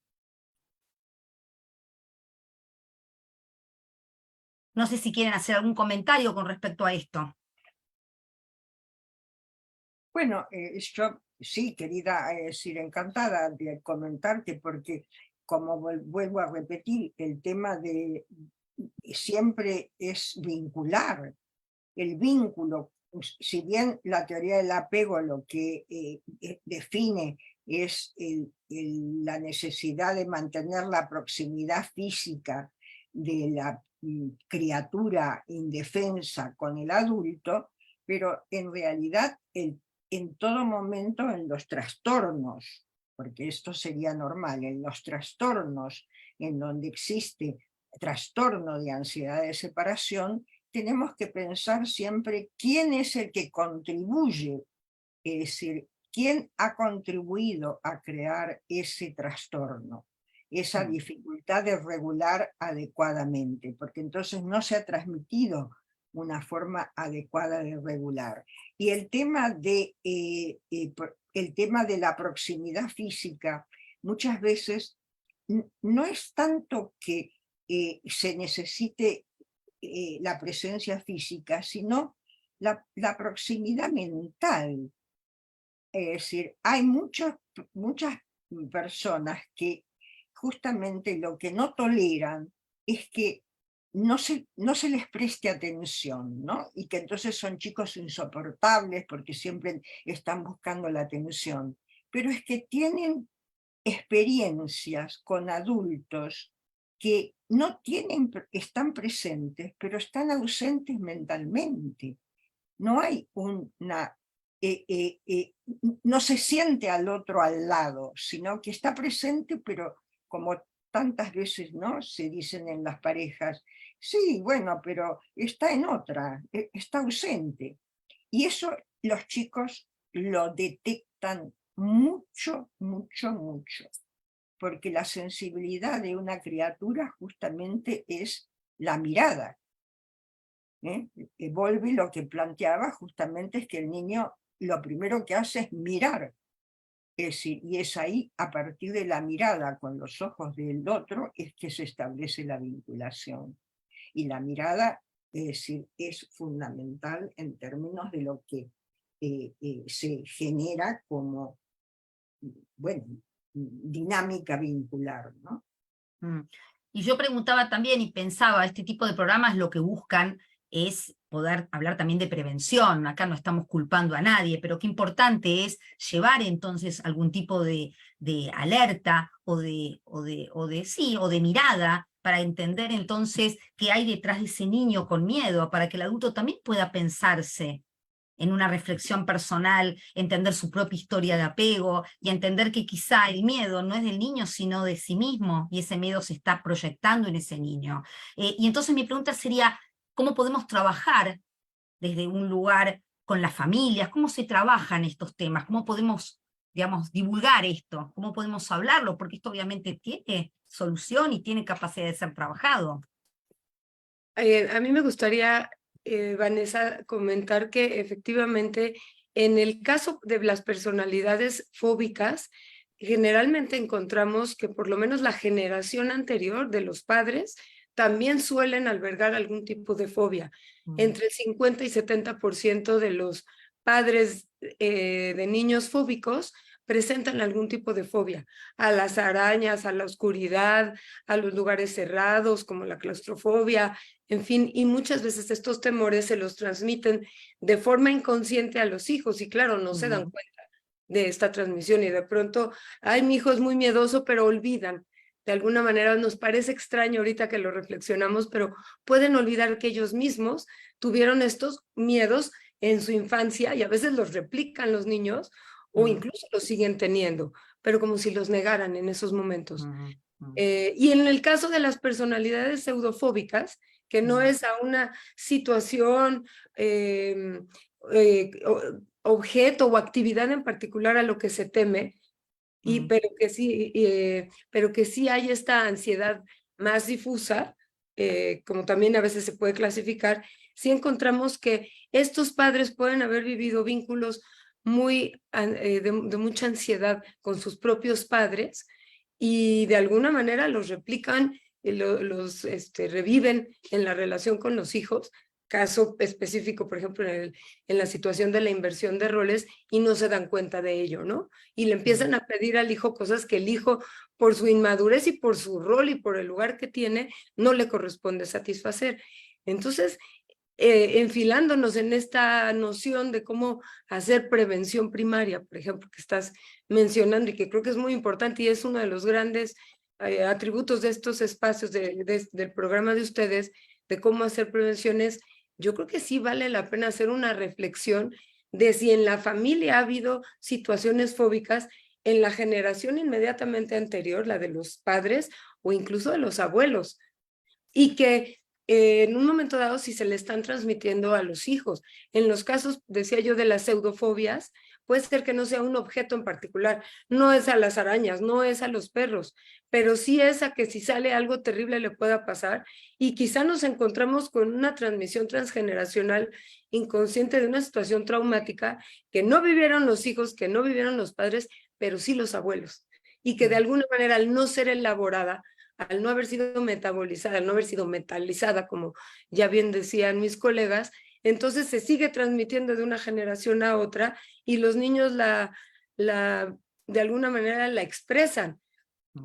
No sé si quieren hacer algún comentario con respecto a esto. Bueno, yo sí, querida, decir, encantada de comentarte, porque como vuelvo a repetir, el tema de siempre es vincular, el vínculo. Si bien la teoría del apego lo que define es la necesidad de mantener la proximidad física de la criatura indefensa con el adulto, pero en realidad en todo momento en los trastornos, porque esto sería normal, en los trastornos en donde existe trastorno de ansiedad de separación, tenemos que pensar siempre quién es el que contribuye, es decir, quién ha contribuido a crear ese trastorno, esa dificultad de regular adecuadamente, porque entonces no se ha transmitido una forma adecuada de regular. Y el tema de la proximidad física, muchas veces no es tanto que se necesite la presencia física, sino la proximidad mental. Es decir, hay muchas personas que justamente lo que no toleran es que no se les preste atención, ¿no? Y que entonces son chicos insoportables porque siempre están buscando la atención. Pero es que tienen experiencias con adultos que no tienen, están presentes, pero están ausentes mentalmente. No hay no se siente al otro al lado, sino que está presente, pero como tantas veces, ¿no?, se dicen en las parejas, sí, bueno, pero está en otra, está ausente. Y eso los chicos lo detectan mucho, mucho, mucho, porque la sensibilidad de una criatura justamente es la mirada. Bowlby lo que planteaba justamente es que el niño lo primero que hace es mirar, es decir, y es ahí, a partir de la mirada con los ojos del otro, es que se establece la vinculación. Y la mirada, es decir, es fundamental en términos de lo que se genera como, bueno, dinámica vincular, ¿no? Y yo preguntaba también y pensaba, este tipo de programas lo que buscan es poder hablar también de prevención. Acá no estamos culpando a nadie, pero qué importante es llevar entonces algún tipo de alerta o de mirada para entender entonces qué hay detrás de ese niño con miedo, para que el adulto también pueda pensarse en una reflexión personal, entender su propia historia de apego y entender que quizá el miedo no es del niño sino de sí mismo y ese miedo se está proyectando en ese niño. Y entonces mi pregunta sería, ¿cómo podemos trabajar desde un lugar con las familias? ¿Cómo se trabajan estos temas? ¿Cómo podemos, digamos, divulgar esto? ¿Cómo podemos hablarlo? Porque esto obviamente tiene solución y tiene capacidad de ser trabajado. A mí me gustaría, Vanessa, comentar que efectivamente en el caso de las personalidades fóbicas, generalmente encontramos que por lo menos la generación anterior de los padres también suelen albergar algún tipo de fobia. Entre el 50 y 70% de los padres de niños fóbicos presentan algún tipo de fobia a las arañas, a la oscuridad, a los lugares cerrados como la claustrofobia, en fin, y muchas veces estos temores se los transmiten de forma inconsciente a los hijos y claro, no se dan cuenta de esta transmisión y de pronto, ay, mi hijo es muy miedoso, pero olvidan. De alguna manera nos parece extraño ahorita que lo reflexionamos, pero pueden olvidar que ellos mismos tuvieron estos miedos en su infancia y a veces los replican los niños o incluso los siguen teniendo, pero como si los negaran en esos momentos. Y en el caso de las personalidades pseudofóbicas, que no es a una situación objeto o actividad en particular a lo que se teme, pero que sí hay esta ansiedad más difusa, como también a veces se puede clasificar, sí encontramos que estos padres pueden haber vivido vínculos de mucha ansiedad con sus propios padres y de alguna manera los replican, los reviven en la relación con los hijos. Caso específico, por ejemplo, en la situación de la inversión de roles, y no se dan cuenta de ello, ¿no? Y le empiezan a pedir al hijo cosas que el hijo, por su inmadurez y por su rol y por el lugar que tiene, no le corresponde satisfacer. Entonces, enfilándonos en esta noción de cómo hacer prevención primaria, por ejemplo, que estás mencionando y que creo que es muy importante y es uno de los grandes atributos de estos espacios del programa de ustedes, de cómo hacer prevenciones. Yo creo que sí vale la pena hacer una reflexión de si en la familia ha habido situaciones fóbicas en la generación inmediatamente anterior, la de los padres o incluso de los abuelos, y que en un momento dado si se le están transmitiendo a los hijos. En los casos, decía yo, de las pseudofobias, puede ser que no sea un objeto en particular, no es a las arañas, no es a los perros, pero sí es a que si sale algo terrible le pueda pasar, y quizá nos encontramos con una transmisión transgeneracional inconsciente de una situación traumática que no vivieron los hijos, que no vivieron los padres, pero sí los abuelos, y que de alguna manera al no ser elaborada, al no haber sido metabolizada, al no haber sido metalizada, como ya bien decían mis colegas, entonces se sigue transmitiendo de una generación a otra y los niños de alguna manera la expresan.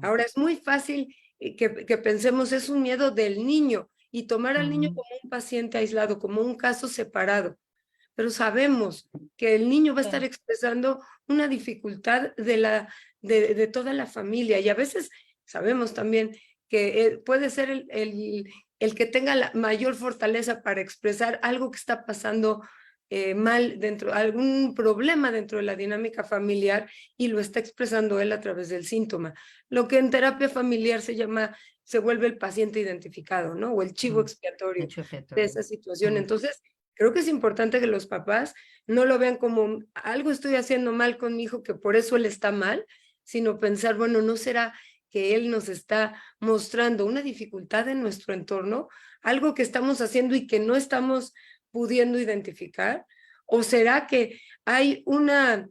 Ahora es muy fácil que pensemos es un miedo del niño y tomar al niño como un paciente aislado, como un caso separado, pero sabemos que el niño va a estar expresando una dificultad de toda la familia, y a veces sabemos también que puede ser el que tenga la mayor fortaleza para expresar algo que está pasando mal dentro, algún problema dentro de la dinámica familiar, y lo está expresando él a través del síntoma. Lo que en terapia familiar se vuelve el paciente identificado, ¿no? O el chivo expiatorio de esa situación. Entonces, creo que es importante que los papás no lo vean como algo estoy haciendo mal con mi hijo, que por eso él está mal, sino pensar, bueno, ¿no será que él nos está mostrando una dificultad en nuestro entorno, algo que estamos haciendo y que no estamos pudiendo identificar? ¿O será que hay una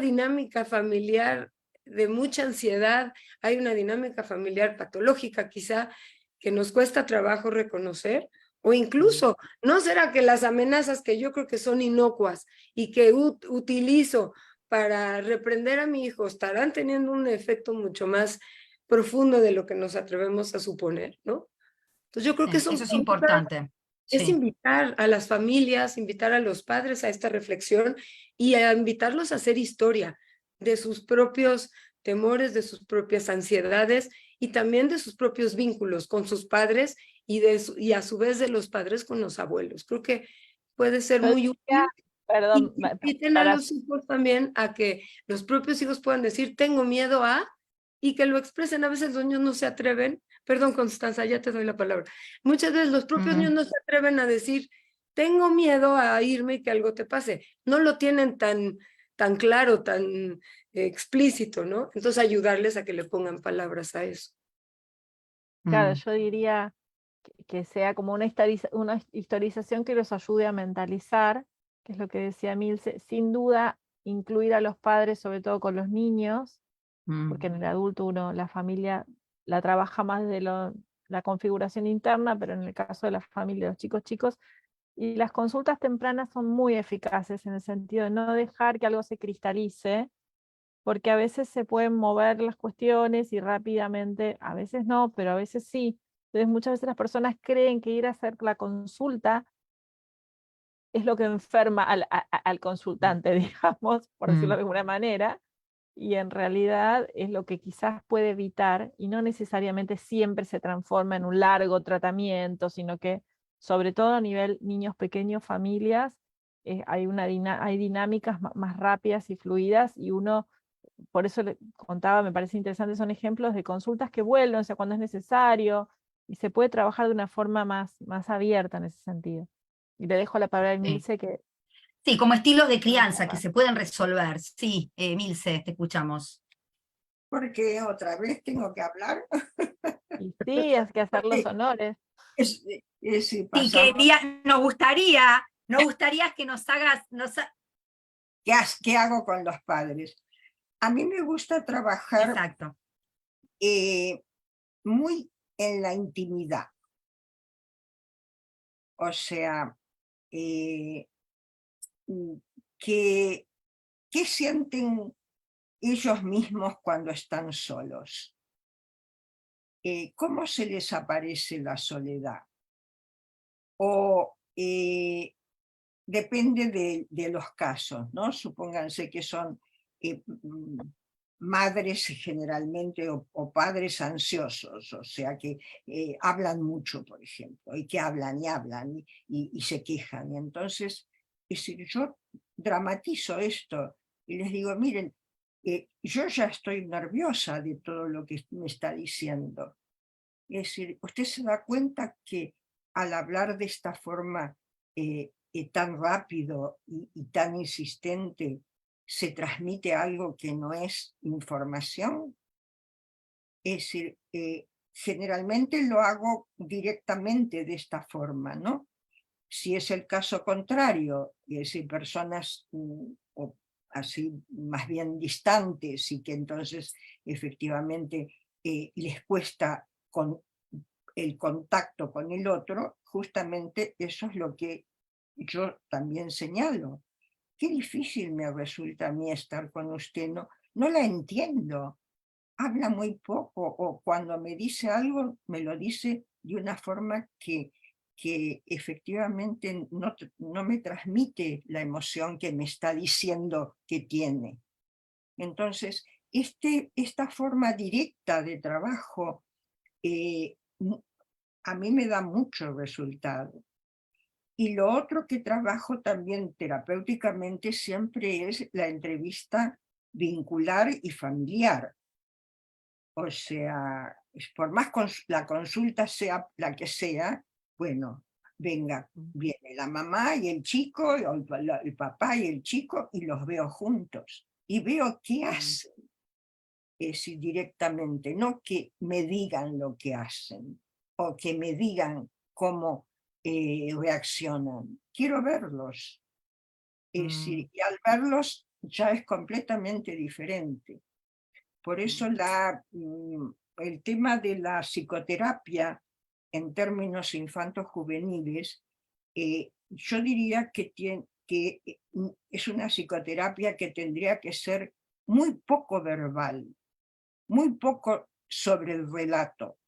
dinámica familiar de mucha ansiedad, hay una dinámica familiar patológica quizá que nos cuesta trabajo reconocer? O incluso, ¿no será que las amenazas que yo creo que son inocuas y que utilizo para reprender a mi hijo estarán teniendo un efecto mucho más profundo de lo que nos atrevemos a suponer, ¿no? Entonces yo creo que eso es importante. es invitar a las familias, invitar a los padres a esta reflexión y a invitarlos a hacer historia de sus propios temores, de sus propias ansiedades y también de sus propios vínculos con sus padres y a su vez de los padres con los abuelos. Creo que puede ser muy útil. Perdón, Y inviten a los hijos también a que los propios hijos puedan decir, tengo miedo a, y que lo expresen. A veces los niños no se atreven. Perdón, Constanza, ya te doy la palabra. Muchas veces los propios niños no se atreven a decir, tengo miedo a irme y que algo te pase. No lo tienen tan claro, tan explícito, ¿no? Entonces ayudarles a que le pongan palabras a eso. Claro, yo diría que sea como una historización que los ayude a mentalizar, que es lo que decía Milce, sin duda incluir a los padres, sobre todo con los niños, porque en el adulto la familia la trabaja más de la configuración interna, pero en el caso de la familia, de los chicos, y las consultas tempranas son muy eficaces en el sentido de no dejar que algo se cristalice, porque a veces se pueden mover las cuestiones y rápidamente, a veces no, pero a veces sí. Entonces muchas veces las personas creen que ir a hacer la consulta es lo que enferma al consultante, digamos, por decirlo de alguna manera, y en realidad es lo que quizás puede evitar, y no necesariamente siempre se transforma en un largo tratamiento, sino que sobre todo a nivel niños pequeños, familias, hay dinámicas más rápidas y fluidas, y uno, por eso le contaba, me parece interesante, son ejemplos de consultas que vuelven, o sea, cuando es necesario, y se puede trabajar de una forma más abierta en ese sentido. Y le dejo la palabra a Milce que Sí, como estilos de crianza que se pueden resolver. Sí, Milce, te escuchamos. Porque otra vez tengo que hablar. Y sí, es que hacer los honores. Si Sí, pasamos, nos gustaría que nos hagas, ¿qué hago con los padres? A mí me gusta trabajar exacto. muy en la intimidad. O sea, ¿qué sienten ellos mismos cuando están solos? ¿Cómo se les aparece la soledad? O depende de los casos, ¿no? Supónganse que son madres generalmente o padres ansiosos, o sea que hablan mucho, por ejemplo, y que hablan y hablan y se quejan. Y entonces, es decir, yo dramatizo esto y les digo, miren, yo ya estoy nerviosa de todo lo que me está diciendo. Es decir, usted se da cuenta que al hablar de esta forma tan rápido y tan insistente, se transmite algo que no es información. Es decir, generalmente lo hago directamente de esta forma, ¿no? Si es el caso contrario, es decir, personas o así más bien distantes y que entonces efectivamente les cuesta con el contacto con el otro, justamente eso es lo que yo también señalo. Qué difícil me resulta a mí estar con usted, no la entiendo, habla muy poco o cuando me dice algo me lo dice de una forma que efectivamente no me transmite la emoción que me está diciendo que tiene. Entonces, esta forma directa de trabajo a mí me da mucho resultado. Y lo otro que trabajo también terapéuticamente siempre es la entrevista vincular y familiar. O sea, por más la consulta sea la que sea, bueno, venga, viene la mamá y el chico, o el papá y el chico, y los veo juntos. Y veo qué hacen, directamente, no que me digan lo que hacen, o que me digan cómo reaccionan. Quiero verlos. Es decir, y al verlos ya es completamente diferente. Por eso el tema de la psicoterapia en términos infanto-juveniles, yo diría que es una psicoterapia que tendría que ser muy poco verbal, muy poco sobre el relato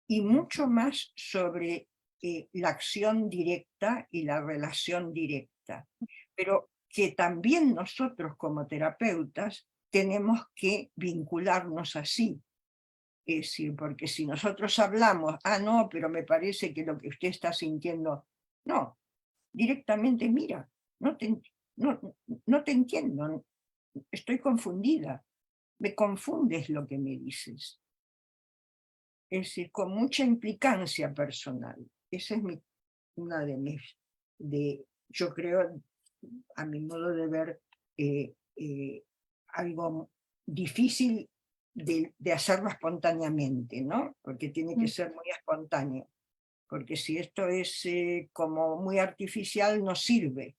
y mucho más sobre la acción directa y la relación directa. Pero que también nosotros como terapeutas tenemos que vincularnos así. Es decir, porque si nosotros hablamos, no, pero me parece que lo que usted está sintiendo, no, directamente mira, no te entiendo, estoy confundida, me confundes lo que me dices. Es decir, con mucha implicancia personal. Esa es una de mis, yo creo, a mi modo de ver, algo difícil de hacerlo espontáneamente, ¿no? Porque tiene que ser muy espontáneo. Porque si esto es como muy artificial, no sirve.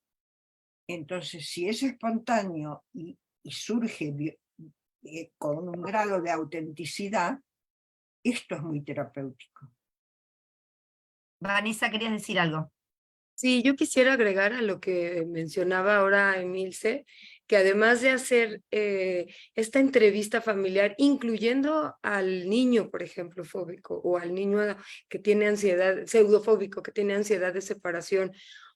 Entonces, si es espontáneo y surge con un grado de autenticidad, esto es muy terapéutico. Vanessa, ¿querías decir algo? Sí, yo quisiera agregar a lo que mencionaba ahora Emilce, que además de hacer esta entrevista familiar, incluyendo al niño, por ejemplo, fóbico, o al niño que tiene ansiedad, pseudofóbico, que tiene ansiedad de separación,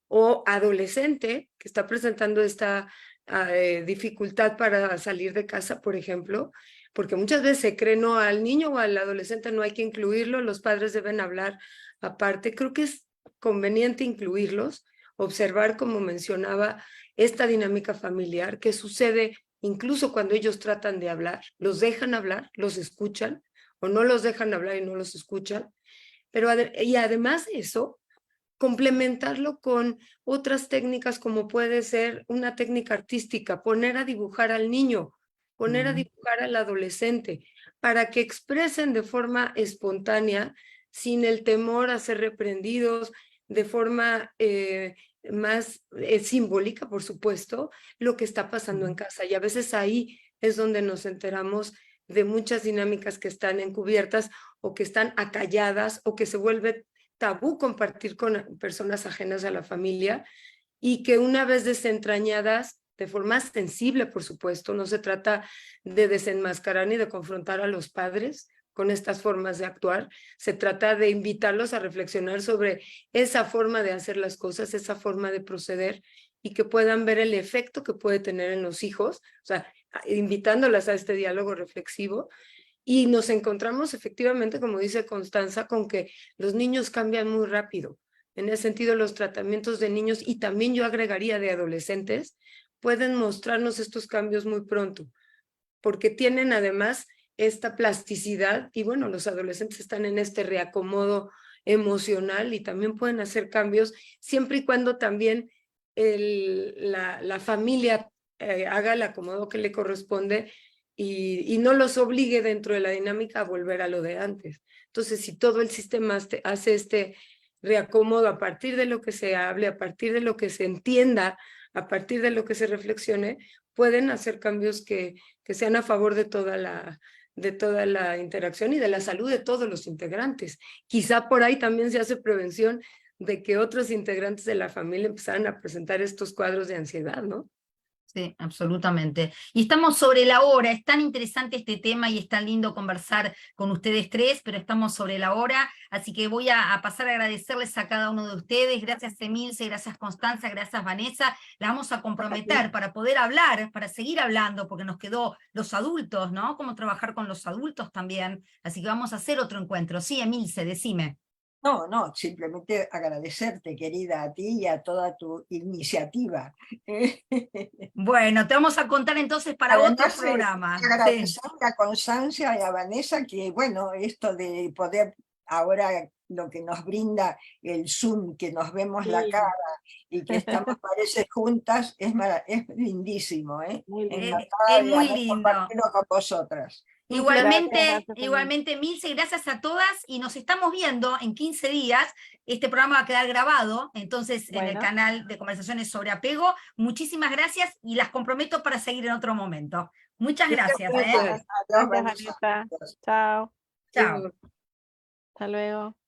o adolescente que está presentando esta dificultad para salir de casa, por ejemplo, porque muchas veces se cree, no, al niño o al adolescente no hay que incluirlo, los padres deben hablar aparte. Creo que es conveniente incluirlos, observar, como mencionaba, esta dinámica familiar que sucede incluso cuando ellos tratan de hablar, los dejan hablar, los escuchan, o no los dejan hablar y no los escuchan, pero y además de eso, complementarlo con otras técnicas como puede ser una técnica artística, poner a dibujar al niño, poner a dibujar al adolescente, para que expresen de forma espontánea, sin el temor a ser reprendidos, de forma más simbólica, por supuesto, lo que está pasando en casa. Y a veces ahí es donde nos enteramos de muchas dinámicas que están encubiertas o que están acalladas o que se vuelve tabú compartir con personas ajenas a la familia, y que una vez desentrañadas, de forma sensible, por supuesto, no se trata de desenmascarar ni de confrontar a los padres con estas formas de actuar, se trata de invitarlos a reflexionar sobre esa forma de hacer las cosas, esa forma de proceder, y que puedan ver el efecto que puede tener en los hijos, o sea, invitándolas a este diálogo reflexivo. Y nos encontramos efectivamente, como dice Constanza, con que los niños cambian muy rápido. En ese sentido, los tratamientos de niños, y también yo agregaría de adolescentes, pueden mostrarnos estos cambios muy pronto, porque tienen además esta plasticidad, y bueno, los adolescentes están en este reacomodo emocional y también pueden hacer cambios, siempre y cuando también la familia haga el acomodo que le corresponde, y no los obligue dentro de la dinámica a volver a lo de antes. Entonces, si todo el sistema hace este reacomodo a partir de lo que se hable, a partir de lo que se entienda, a partir de lo que se reflexione, pueden hacer cambios que sean a favor de toda la interacción y de la salud de todos los integrantes. Quizá por ahí también se hace prevención de que otros integrantes de la familia empezaran a presentar estos cuadros de ansiedad, ¿no? Sí, absolutamente. Y estamos sobre la hora, es tan interesante este tema y es tan lindo conversar con ustedes tres, pero estamos sobre la hora, así que voy a pasar a agradecerles a cada uno de ustedes. Gracias Emilce, gracias Constanza, gracias Vanessa. La vamos a comprometer para poder hablar, para seguir hablando, porque nos quedó los adultos, ¿no? Cómo trabajar con los adultos también, así que vamos a hacer otro encuentro. Sí, Emilce, decime. No, no, simplemente agradecerte, querida, a ti y a toda tu iniciativa. Bueno, te vamos a contar entonces para Además, otro programa. Sí. agradecer a Constancia y a Vanessa que, bueno, esto de poder ahora lo que nos brinda el Zoom, que nos vemos la Sí. cara y que estamos, parece, juntas, es lindísimo, ¿eh? Muy lindo. Encantada Es de muy haber lindo. compartido con vosotras. Igualmente, Milce, gracias a todas, y nos estamos viendo en 15 días. Este programa va a quedar grabado, entonces, en el Bueno. canal de Conversaciones sobre Apego. Muchísimas gracias y las comprometo para seguir en otro momento. Muchas gracias. Gracias, Gracias, Vanessa. Vanessa. Chao. Chao. Hasta luego.